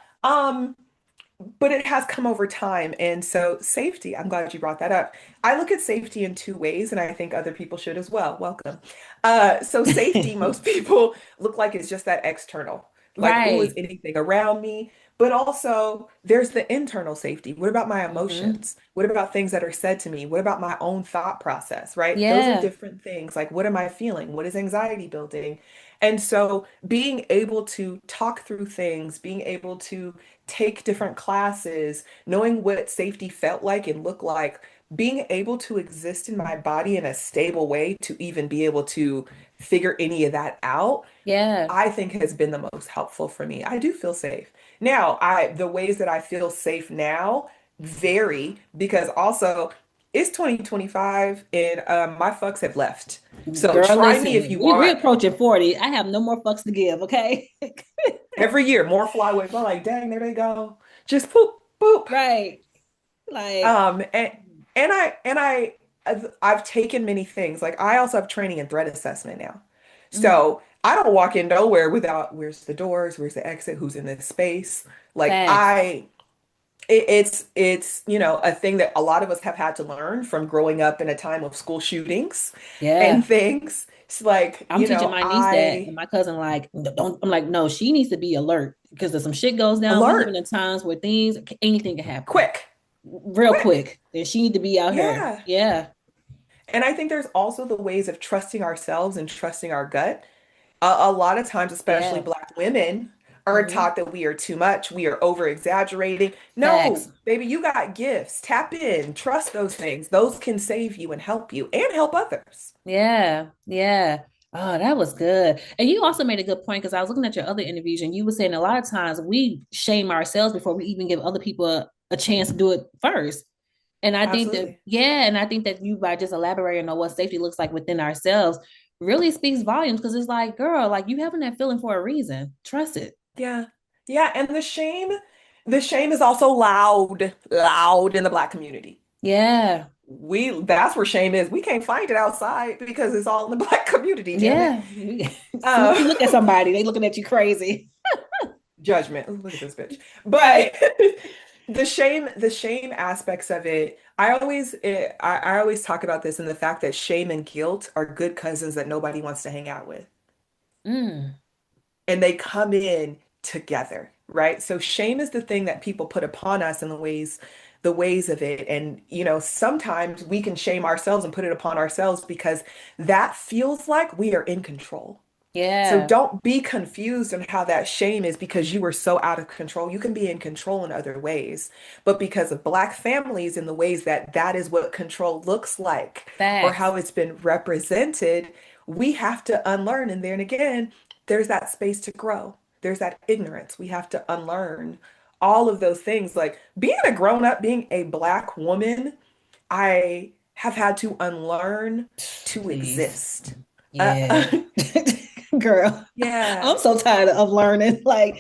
but it has come over time. And so safety, I'm glad you brought that up. I look at safety in two ways, and I think other people should as well. Welcome. So safety, most people look like it's just that external, like, oh, is Right. anything around me? But also there's the internal safety. What about my Hmm. emotions? What about things that are said to me? What about my own thought process, right? Those are Yeah. different things. Like, what am I feeling? What is anxiety building? And so being able to talk through things, being able to take different classes, knowing what safety felt like and looked like, being able to exist in my body in a stable way to even be able to figure any of that out, Yeah. I think has been the most helpful for me. I do feel safe. Now, the ways that I feel safe now vary because also it's 2025 and my fucks have left. So Girl, try me if listen, you we want. approaching 40. I have no more fucks to give, okay? Every year, more flyaways. I'm like, dang, there they go. Just poop, boop. Right. Like, Um, and I've taken many things. Like I also have training in threat assessment now. mm, So I don't walk in nowhere without where's the doors, where's the exit, who's in this space. Like facts. it's a thing that a lot of us have had to learn from growing up in a time of school shootings and Yeah. things. It's like, I'm teaching my niece that, and I my cousin like, don't. I'm like, no, she needs to be alert because if some shit goes down, we living alert, in times where things, anything can happen quick, real quick. quick, and she need to be out here. Yeah. Yeah. And I think there's also the ways of trusting ourselves and trusting our gut. A lot of times, especially Yeah. Black women, are Hmm. taught that we are too much, we are over exaggerating. Facts. No, baby, you got gifts. Tap in, trust those things. Those can save you and help others. Yeah. Yeah. Oh, that was good. And you also made a good point because I was looking at your other interviews and you were saying a lot of times we shame ourselves before we even give other people a chance to do it first. And I think that, Absolutely. yeah, and I think that you by just elaborating on what safety looks like within ourselves really speaks volumes because it's like, girl, like you having that feeling for a reason. Trust it. Yeah. Yeah, and the shame is also loud, loud in the Black community. Yeah. That's where shame is. We can't find it outside because it's all in the Black community, damn it. Yeah. As soon as Uh, you look at somebody, they looking at you crazy. judgment. Ooh, look at this bitch. Right. But the shame aspects of it, I always talk about this and the fact that shame and guilt are good cousins that nobody wants to hang out with. Mm. And they come in together, right? So shame is the thing that people put upon us in the ways of it. And sometimes we can shame ourselves and put it upon ourselves because that feels like we are in control. So Yeah. don't be confused on how that shame is because you were so out of control. You can be in control in other ways. But because of Black families and the ways that that is what control looks like or Facts. how it's been represented, we have to unlearn. And then again, there's that space to grow. There's that ignorance. We have to unlearn all of those things. Like being a grown up, being a Black woman, I have had to unlearn to Please. exist. Yeah. Uh, Girl, yeah. I'm so tired of learning. Like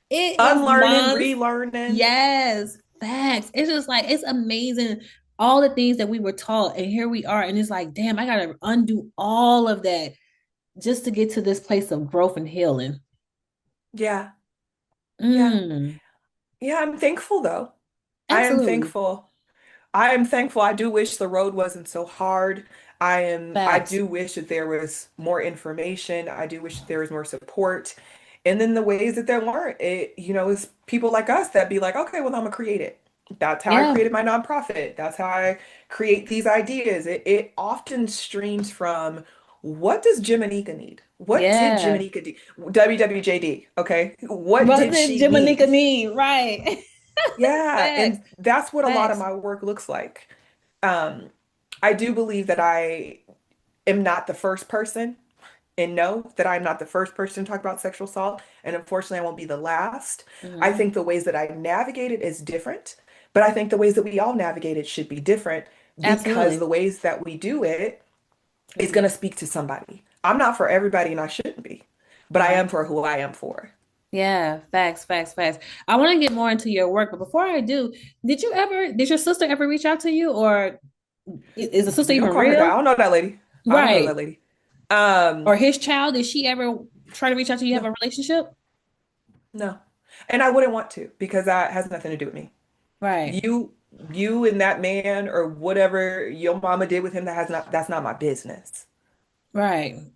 it is Unlearning, months. relearning. Yes, facts. It's just like it's amazing all the things that we were taught, and here we are, and it's like, damn, I gotta undo all of that just to get to this place of growth and healing. Yeah, yeah. Mm, Yeah, I'm thankful though. I am absolutely. thankful. I am thankful. I do wish the road wasn't so hard. I Facts. do wish that there was more information. I do wish that there was more support. And then the ways that there weren't, is people like us that be like, okay, well, I'm gonna create it. That's how I Yeah. created my nonprofit. That's how I create these ideas. It often streams from what does Jimanekia need? What did Yeah. Jimanekia do? WWJD, okay? What What did did she need? Jimanekia need? Right. Yeah, Facts. and that's what a lot of Facts. my work looks like. Um, I do believe that I am not the first person and know that I'm not the first person to talk about sexual assault, and unfortunately, I won't be the last. I Hmm. think the ways that I navigate it is different, but I think the ways that we all navigate it should be different because Absolutely. the ways that we do it is Mhm. going to speak to somebody. I'm not for everybody, and I shouldn't be, but I Yeah. am for who I am for. Yeah, facts, facts, facts. I want to get more into your work, but before I do, did your sister ever reach out to you, or is the sister Don't even call her that. I real? don't know that lady. I don't know that Right. lady. Or Um, his child, did she ever try to reach out to you, have no, a relationship? no. And I wouldn't want to because that has nothing to do with me. Right. You you and that man or whatever your mama did with him, that's not my business. Right.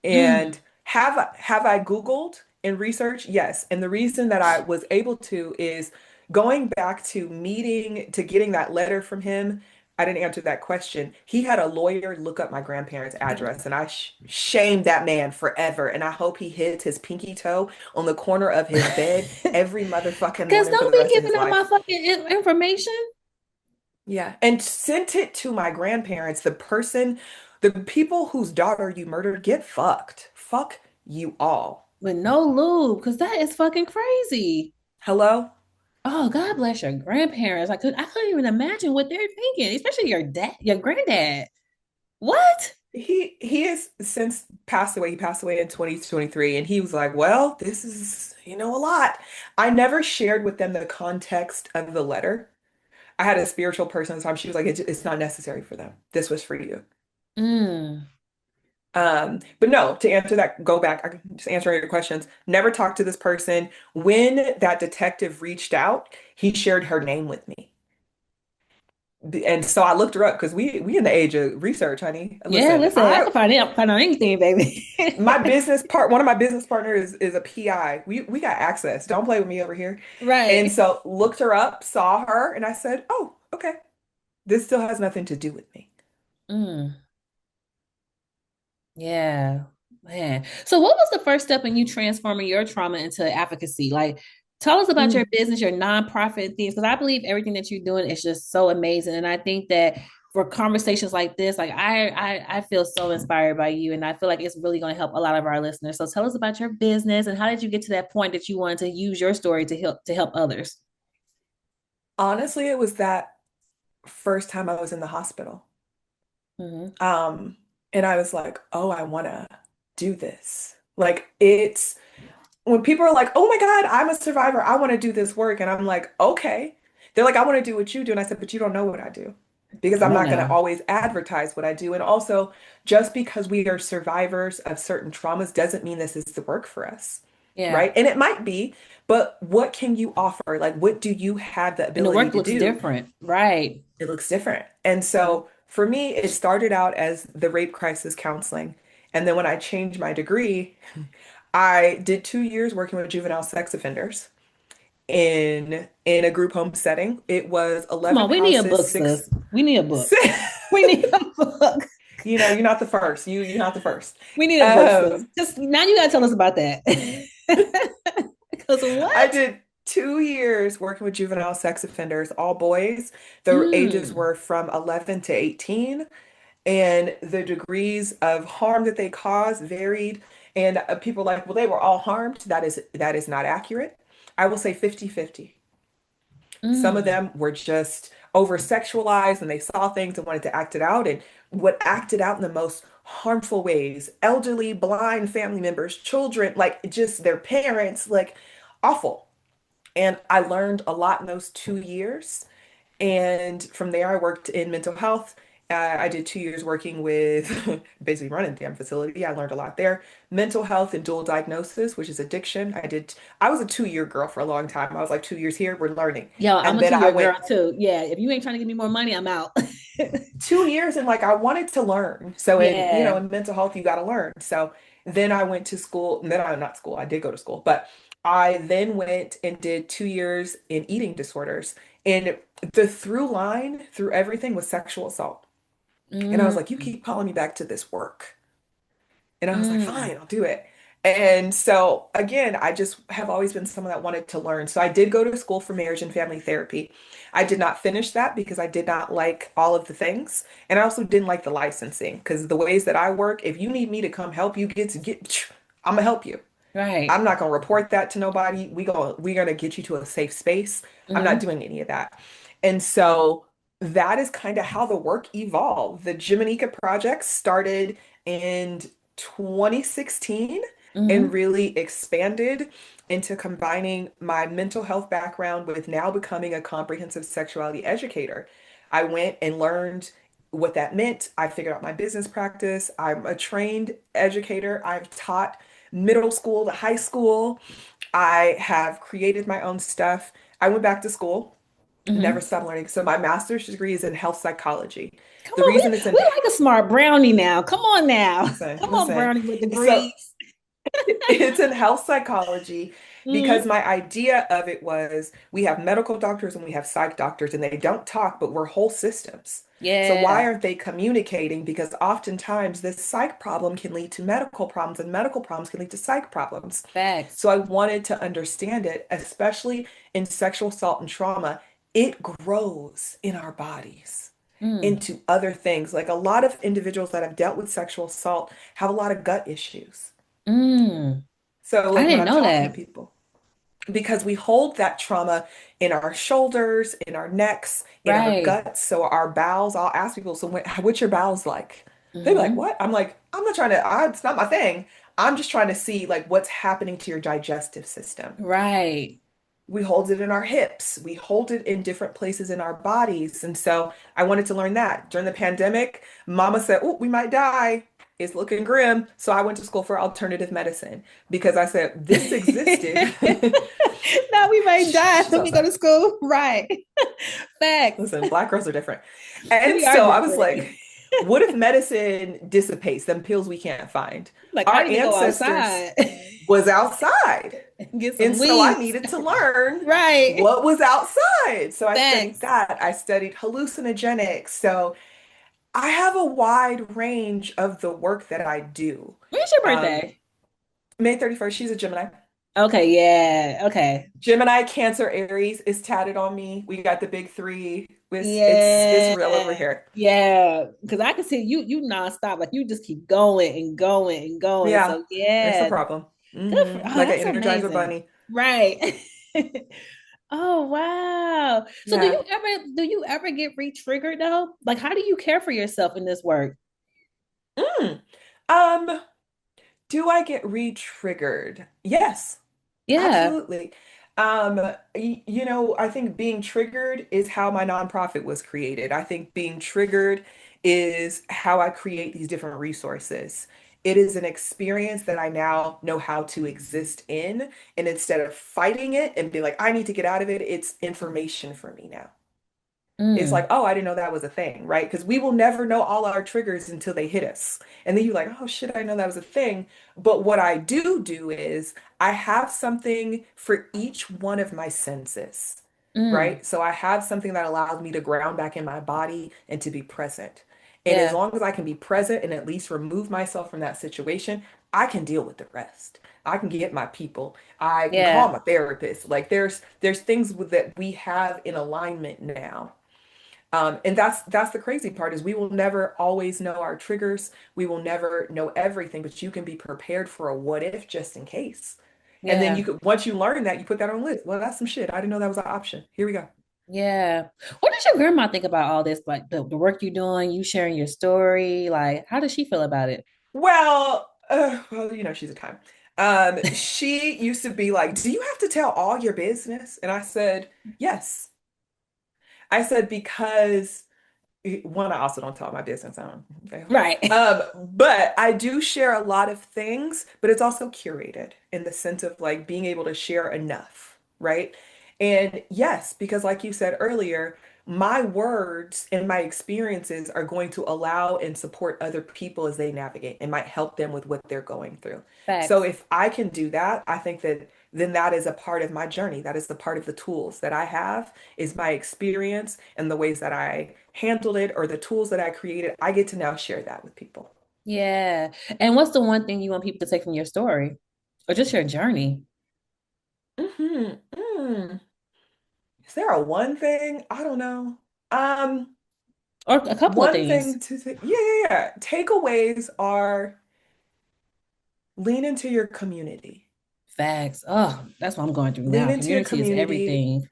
And have I Googled and researched? Yes. And the reason that I was able to is going back to meeting to getting that letter from him. I didn't answer that question. He had a lawyer look up my grandparents' address, and I sh shamed that man forever. And I hope he hits his pinky toe on the corner of his bed every motherfucking Because morning for don't the be rest of his giving out my life. fucking information Yeah. And sent it to my grandparents, the people whose daughter you murdered, get fucked. Fuck you all. with no lube, because that is fucking crazy. Hello? Oh, God bless your grandparents. I couldn't even imagine what they're thinking, especially your dad, your granddad. What? He has since passed away. He passed away in 2023, and he was like, "Well, this is, a lot." I never shared with them the context of the letter. I had a spiritual person at the time. She was like, "It's not necessary for them. This was for you." Mm. But no, to answer that, go back, I can just answer your questions. Never talked to this person. When that detective reached out, he shared her name with me. And so I looked her up because we in the age of research, honey. Yeah, Listen, listen, I can find out anything, baby. one of my business partners is a PI. We got access. Don't play with me over here. And Right. so looked her up, saw her, and I said, "Oh, okay. This still has nothing to do with me." Mm. Yeah, man. So what was the first step in you transforming your trauma into advocacy? Like, tell us about your Mm. business, your nonprofit things, because I believe everything that you're doing is just so amazing. And I think that for conversations like this, like I feel so inspired by you, and I feel like it's really going to help a lot of our listeners. So tell us about your business and how did you get to that point that you wanted to use your story to help others? Honestly, it was that first time I was in the hospital. Hmm. Um, and I was like, oh, I want to do this. Like it's when people are like, oh my God, I'm a survivor. I want to do this work. And I'm like, okay. They're like, I want to do what you do. And I said, but you don't know what I do because I'm Come on not going to now. always advertise what I do. And also, just because we are survivors of certain traumas doesn't mean this is the work for us. Yeah. Right. And it might be, but what can you offer? Like, what do you have the And the ability work to looks do? different. Right. It looks different. And so for me, it started out as the rape crisis counseling. And then when I changed my degree, I did 2 years working with juvenile sex offenders in a group home setting. It was Come 11 on, we need a houses, book, six, sis. We need a book. six. We need a book. You're not the first. You're not the first. We need a book, sis. Um, Just now you gotta tell us about that. Because I what? did 2 years working with juvenile sex offenders, all boys. The ages Mm, were from 11 to 18. And the degrees of harm that they caused varied. And people are like, well, they were all harmed. That is not accurate. I will say 50-50. Some of mm, them were just over sexualized and they saw things and wanted to act it out and would act it out in the most harmful ways. Elderly, blind family members, children, like just their parents, like awful. And I learned a lot in those 2 years. And from there, I worked in mental health. I did 2 years working with basically running the damn facility. I learned a lot there. Mental health and dual diagnosis, which is addiction. I was a 2 year girl for a long time. I was like 2 years here, we're learning. yo, I'm And a then 2 year I girl went too. Yeah, if you ain't trying to give me more money, I'm out. 2 years and like I wanted to learn. So Yeah. in mental health, you got to learn. So then I went to school, and then I not school, I did go to school, but I then went and did 2 years in eating disorders. And the through line through everything was sexual assault. And I was Mm, like, you keep calling me back to this work. And I was like, mm, fine, I'll do it. And so again, I just have always been someone that wanted to learn. So I did go to school for marriage and family therapy. I did not finish that because I did not like all of the things. And I also didn't like the licensing because the ways that I work, if you need me to come help you I'm gonna help you. I'm right. not gonna report that to nobody. We're gonna get you to a safe space. I'm not Hmm. doing any of that. And so that is kind of how the work evolved. The Jimanekia project started in 2016 and Hmm. really expanded into combining my mental health background with now becoming a comprehensive sexuality educator. I went and learned what that meant. I figured out my business practice. I'm a trained educator. I've taught middle school to high school. I have created my own stuff. I went back to school, never Hmm. stopped learning. So my master's degree is in health psychology. Come The on, reason it's in, we like a smart brownie now. Come on now. listen, Come on, listen. brownie with So degrees. it's in health psychology because Hmm. my idea of it was we have medical doctors and we have psych doctors and they don't talk, but we're whole systems. So why Yeah, aren't they communicating? Because oftentimes this psych problem can lead to medical problems and medical problems can lead to psych problems. facts. So I wanted to understand it, especially in sexual assault and trauma. It grows in our bodies Mm, into other things. Like a lot of individuals that have dealt with sexual assault have a lot of gut issues. mm. So, I like when didn't I'm know talking to that. people, because we hold that trauma in our shoulders, in our necks, in our Right. guts. So, our bowels, I'll ask people, so what's your bowels like? They'd be like, Hmm. what? I'm like, I'm not trying to, it's not my thing. I'm just trying to see like what's happening to your digestive system. Right. We hold it in our hips. We hold it in different places in our bodies. And so I wanted to learn that. During the pandemic, mama said, oh, we might die. It's looking grim. So I went to school for alternative medicine because I said, this existed. Now we may die. She's Let me go outside. to school. Right. Facts. Listen, black girls are different. And We are so I was different. like, what if medicine dissipates, them pills we can't find? Like, I Our need to go ancestors outside was outside. and get And some so I weeds. needed to learn Right. what was outside. So I studied Facts. that. I studied hallucinogenics. So I have a wide range of the work that I do. When's your Um, birthday? May 31st, she's a Gemini. Okay, yeah. Okay. Gemini, Cancer, Aries is tatted on me. We got the big three. It's Yeah. real over here. Yeah. Because I can see you nonstop. Like you just keep going and going and going. Yeah, So it's a yeah. problem. Good for Like an that's Energizer amazing. bunny. Right. Oh wow. So Yeah. do you ever get re-triggered though? Like how do you care for yourself in this work? Mm. Um, do I get re-triggered? Yes. Yeah. Absolutely. I think being triggered is how my nonprofit was created. I think being triggered is how I create these different resources. It is an experience that I now know how to exist in. And instead of fighting it and be like, I need to get out of it, it's information for me now. It's like, Mm. oh, I didn't know that was a thing, right? Because we will never know all our triggers until they hit us. And then you're like, oh shit, I know that was a thing. But what I do is I have something for each one of my senses, Mm. right? So I have something that allows me to ground back in my body and to be present. And as Yeah. long as I can be present and at least remove myself from that situation, I can deal with the rest. I can get my people. I can call Yeah. my therapist. Like there's things that we have in alignment now, and that's the crazy part is we will never always know our triggers. We will never know everything, but you can be prepared for a what if just in case. And then you Yeah. could once you learn that, you put that on a list. Well, that's some shit. I didn't know that was an option. Here we go. Yeah. What does your grandma think about all this? Like the work you're doing, you sharing your story? Like, how does she feel about it? Well, she's a time. She used to be like, "Do you have to tell all your business?" And I said, "Yes." I said because one, I also don't tell my business. I don't, okay. Right. But I do share a lot of things, but it's also curated in the sense of like being able to share enough, right? And yes, because like you said earlier, my words and my experiences are going to allow and support other people as they navigate and might help them with what they're going through. So Facts. if I can do that, I think that then that is a part of my journey. That is the part of the tools that I have is my experience and the ways that I handled it or the tools that I created. I get to now share that with people. Yeah. And what's the one thing you want people to take from your story or just your journey Hmm. Mm. Is there a one thing? I don't know. Um, or a couple of one things? thing to say, yeah. Takeaways are lean into your community. Facts. Oh, that's what I'm going through Lean now. into your Community is community. everything.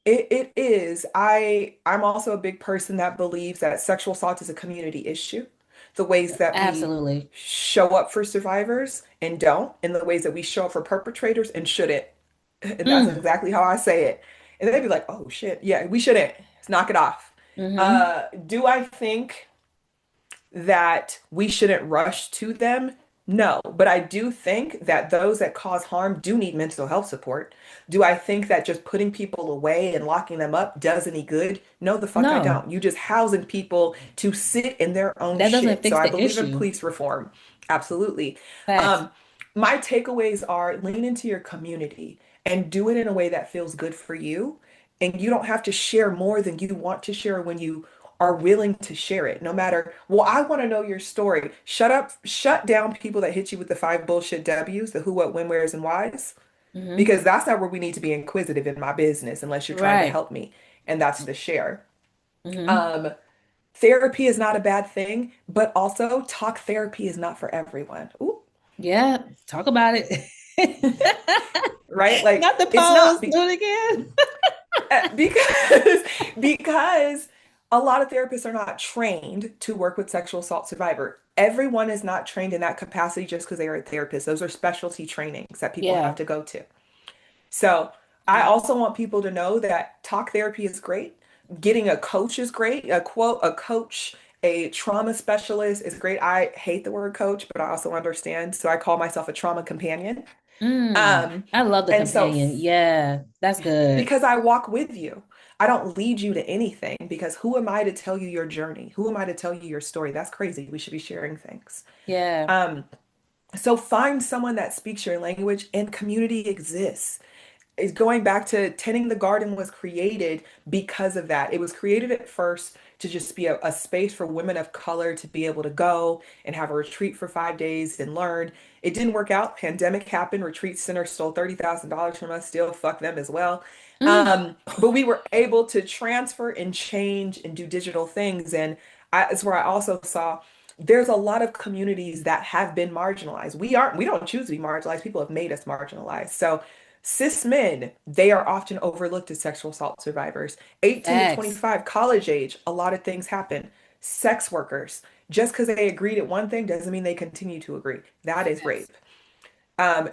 It is. I'm also a big person that believes that sexual assault is a community issue. The ways that we Absolutely. show up for survivors and don't, and the ways that we show up for perpetrators and shouldn't. And that's Mm. exactly how I say it. And they'd be like, oh shit, yeah, we shouldn't. Let's knock it off. Mm-hmm. Do I think that we shouldn't rush to them? No, but I do think that those that cause harm do need mental health support. Do I think that just putting people away and locking them up does any good? No, the fuck I No, don't. You just housing people to sit in their own that doesn't shit. So fix I the believe in issue. police reform. Absolutely. Facts. Um, my takeaways are lean into your community and do it in a way that feels good for you. And you don't have to share more than you want to share when you are willing to share it. No matter, well, I want to know your story. Shut up, shut down people that hit you with the five bullshit W's, the who, what, when, where's, and why's, Hmm. because that's not where we need to be inquisitive in my business unless you're trying to Right. help me. And that's the share. Hmm. Um, Therapy is not a bad thing, but also talk therapy is not for everyone. Ooh. Yeah. Talk about it. Right? Like Not the it's not pose. Do it again. because because a lot of therapists are not trained to work with sexual assault survivor. Everyone is not trained in that capacity just because they are a therapist. Those are specialty trainings that people have Yeah. to go to. So I Yeah. also want people to know that talk therapy is great. Getting a coach is great. A coach, a trauma specialist is great. I hate the word coach, but I also understand. So I call myself a trauma companion. Mm. Um, I love the and so companion. Yeah. That's good. because I walk with you. I don't lead you to anything because who am I to tell you your journey? Who am I to tell you your story? That's crazy. We should be sharing things. Yeah. Um, so find someone that speaks your language and community exists. It's going back to tending the garden was created because of that. It was created at first to just be a space for women of color to be able to go and have a retreat for 5 days and learn. It didn't work out. Pandemic happened. Retreat Center stole $30,000 from us. Still, fuck them as well. Mm. But we were able to transfer and change and do digital things. And it's where I also saw there's a lot of communities that have been marginalized. We don't choose to be marginalized. People have made us marginalized. So cis men, they are often overlooked as sexual assault survivors. 18 to Facts. 25, college age, a lot of things happen. Sex workers, just because they agreed at one thing doesn't mean they continue to agree. That is Facts. rape.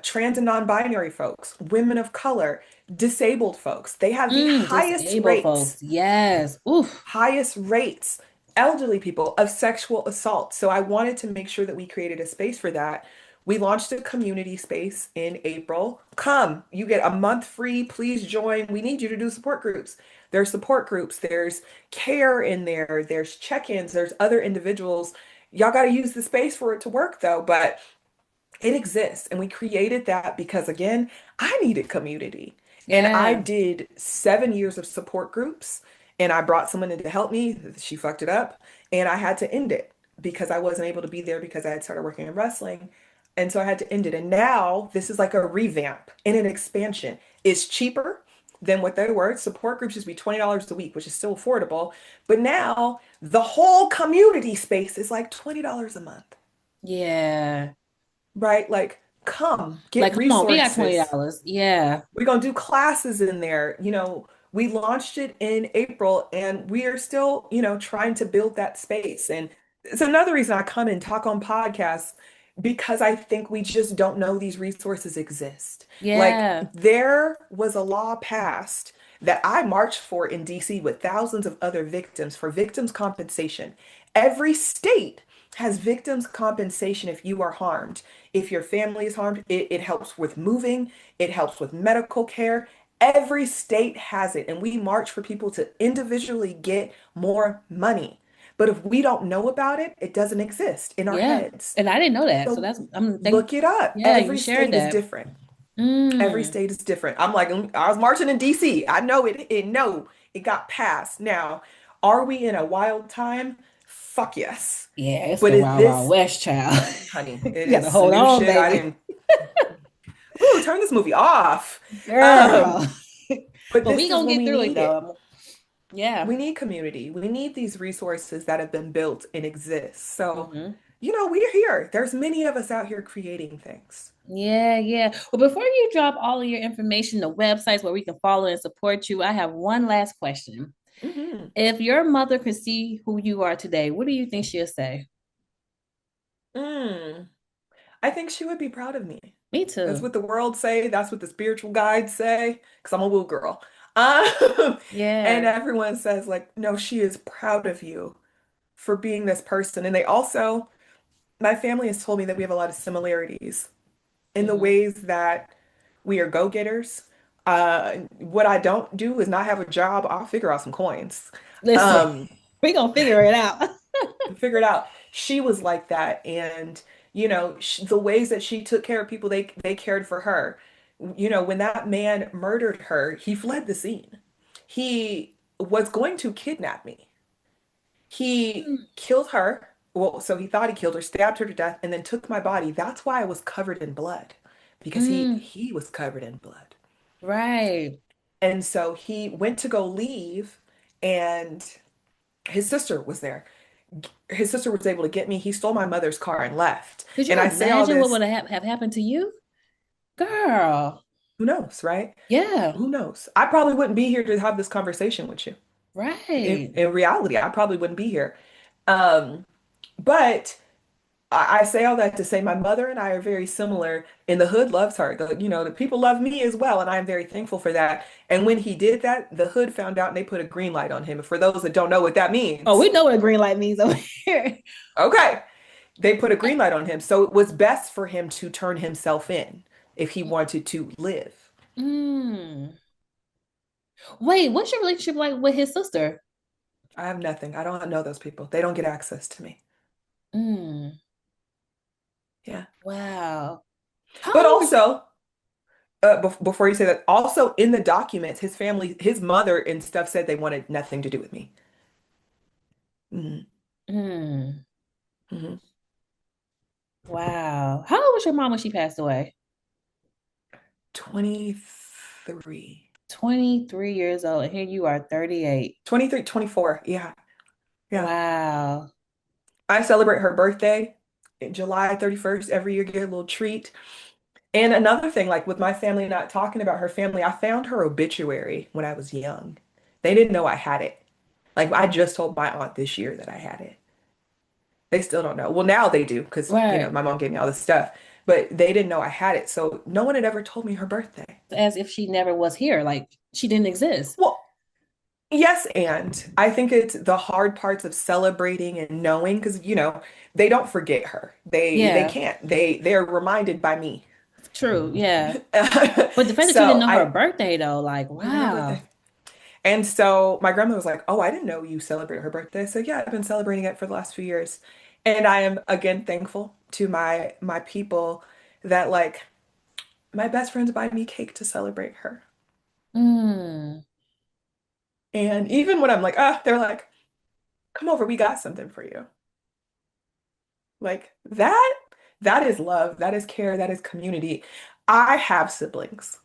Trans and non-binary folks, women of color, disabled folks, they have the Mm. Disabled folks. Yes. Oof. highest rates, elderly people of sexual assault. So I wanted to make sure that we created a space for that. We launched a community space in April. Come, you get a month free. Please join. We need you to do support groups. There's support groups, there's care in there, there's check-ins, there's other individuals. Y'all got to use the space for it to work though, but it exists. And we created that because, again, I needed community. And I Yeah. did 7 years of support groups, and I brought someone in to help me. She fucked it up, and I had to end it because I wasn't able to be there because I had started working in wrestling. And so I had to end it. And now this is like a revamp and an expansion. It's cheaper than what they were. Support groups used to be $20 a week, which is still affordable. But now the whole community space is like $20 a month, Yeah. right? Like, come get Like, come on, we got resources. $20. Yeah. We're gonna do classes in there. We launched it in April and we are still, trying to build that space. And it's another reason I come and talk on podcasts because I think we just don't know these resources exist. Like Yeah. there was a law passed that I marched for in DC with thousands of other victims for victims' compensation. Every state has victims' compensation if you are harmed. If your family is harmed, it helps with moving, it helps with medical care. Every state has it, and we march for people to individually get more money. But if we don't know about it, it doesn't exist in our Yeah. heads. And I didn't know that. So So that's I'm thank look it up. yeah, you Every shared state is that. different. Every Mm. state is different. I'm like, I was marching in DC. I know it got passed. Now, are we in a wild time? Fuck yes. Yeah, it's But the is Wild Wild this, West, child. honey, it You gotta is some hold new on, shit. I baby. didn't, ooh, turn this movie off. Um, Girl. but But we this is gonna when get we through it need it. though. Yeah. We need community. We need these resources that have been built and exist. So, Hmm. we're here. There's many of us out here creating things. Yeah, yeah. Well, before you drop all of your information, the websites where we can follow and support you, I have one last question. Hmm. If your mother could see who you are today, what do you think she'll say? Mm. I think she would be proud of me. Me That's too. what the world say. That's what the spiritual guides say. Because I'm a woo girl. Um, and Yeah. everyone says, like, no, she is proud of you for being this person. And they also my family has told me that we have a lot of similarities in the Mhm. ways that we are go-getters. What I don't do is not have a job. I'll figure out some coins. Listen, Um, we gonna figure it out. Figure it out. She was like that, and the ways that she took care of people, they cared for her. When that man murdered her, he fled the scene. He was going to kidnap me. He killed her. Well, so he thought he killed her, stabbed her to death, and then took my body. That's why I was covered in blood, because he Mm, he was covered in blood. right. And so he went to go leave, and his sister was there. His sister was able to get me. He stole my mother's car and left. Could And you I say all imagine what this, would have happened to you? Girl. who knows, right? Yeah, Who knows? I probably wouldn't be here to have this conversation with you. right. In reality, I probably wouldn't be here. Um, but I say all that to say my mother and I are very similar, and the hood loves her. The people love me as well, and I'm very thankful for that. And when he did that, the hood found out and they put a green light on him. And for those that don't know what that Oh, means, we know what a green light means over here. okay, they put a green light on him. So it was best for him to turn himself in if he wanted to live. Mm. Wait, what's your relationship like with his sister? I have nothing. I don't know those people. They don't get access to me. Mm. Yeah. Wow. But How old were also, before you say that, also in the documents, his family, his mother and stuff said they wanted nothing to do with me. Hmm. mm. Hmm. Wow. How old was your mom when she passed away? 23. 23 years old, and here you are 38. 23, 24. Yeah. Yeah. Wow. I celebrate her birthday July 31st every year, get a little treat. And another thing, like with my family not talking about her family, I found her obituary when I was young. They didn't know I had it. Like I just told my aunt this year that I had it. They still don't know. Well, now they do because, Right. my mom gave me all this stuff, but they didn't know I had it. So no one had ever told me her birthday. As if she never was here, like she didn't exist. Well, yes, and I think it's the hard parts of celebrating and knowing because, they don't forget her. They Yeah, can't. They're reminded by me. true. Yeah. But the fact that you didn't So know her I birthday though, like, I didn't know her wow. birthday. And so my grandmother was like, "Oh, I didn't know you celebrate her birthday." I said, "Yeah, I've been celebrating it for the last few years." And I am again thankful to my people that like my best friends buy me cake to celebrate her. Mm. And even when I'm like, they're like, "Come over, we got something for you." Like that is love, that is care, that is community. I have siblings.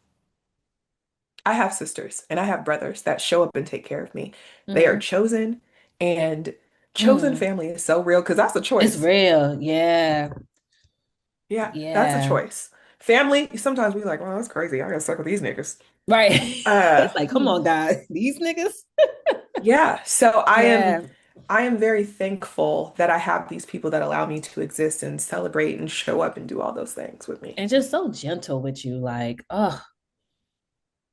I have sisters and I have brothers that show up and take care of me. They are Mm-hmm. chosen, and chosen Mm. family is so real because that's a It's choice. real. Yeah. Yeah, that's a Yeah. choice. Family, sometimes we like, well, that's crazy. I gotta suck with these niggas. Right. Uh, It's like, come on, guys. These niggas. yeah. So Yeah. I am very thankful that I have these people that allow me to exist and celebrate and show up and do all those things with me. And just so gentle with you. Like, oh,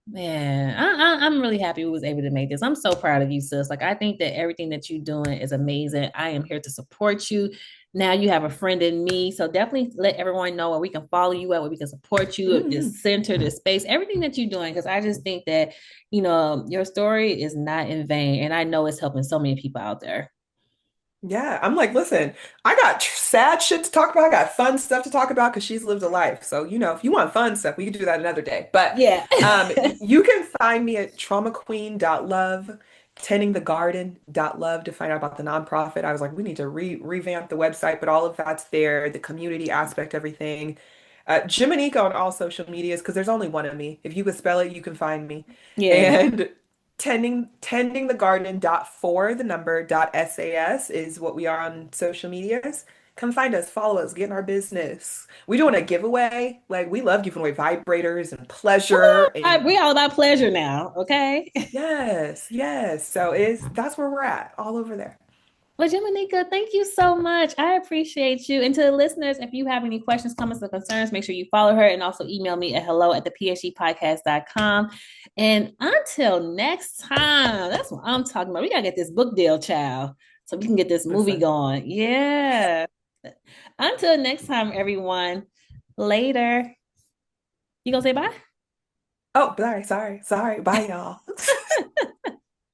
man, I'm really happy we was able to make this. I'm so proud of you, sis. Like, I think that everything that you're doing is amazing. I am here to support you. Now you have a friend in me, so definitely let everyone know where we can follow you at, where we can support you at Mhm. this center, this space, everything that you're doing. Because I just think that your story is not in vain, and I know it's helping so many people out there. Yeah, I'm like, listen, I got sad shit to talk about. I got fun stuff to talk about because she's lived a life. So, if you want fun stuff, we can do that another day. But Yeah. you can find me at traumaqueen.love, tendingthegarden.love to find out about the nonprofit. I was like, we need to revamp the website, but all of that's there, the community aspect, everything. Jimanekia on all social medias because there's only one of me. If you could spell it, you can find me. Yeah. And tending the garden dot for the number dot SAS is what we are on social medias. Come find us, follow us, get in our business. We doing a giveaway. Like we love giving away vibrators and pleasure and We all about pleasure now, okay? yes, yes. So it's that's where we're at, all over there. Well, Jimanekia, thank you so much. I appreciate you. And to the listeners, if you have any questions, comments, or concerns, make sure you follow her and also email me at hello@thephgpodcast.com. And until next time, that's what I'm talking about. We gotta get this book deal, child, so we can get this movie Listen, going. Yeah. Until next time, everyone. Later. You gonna say bye? Oh, sorry. Bye, y'all.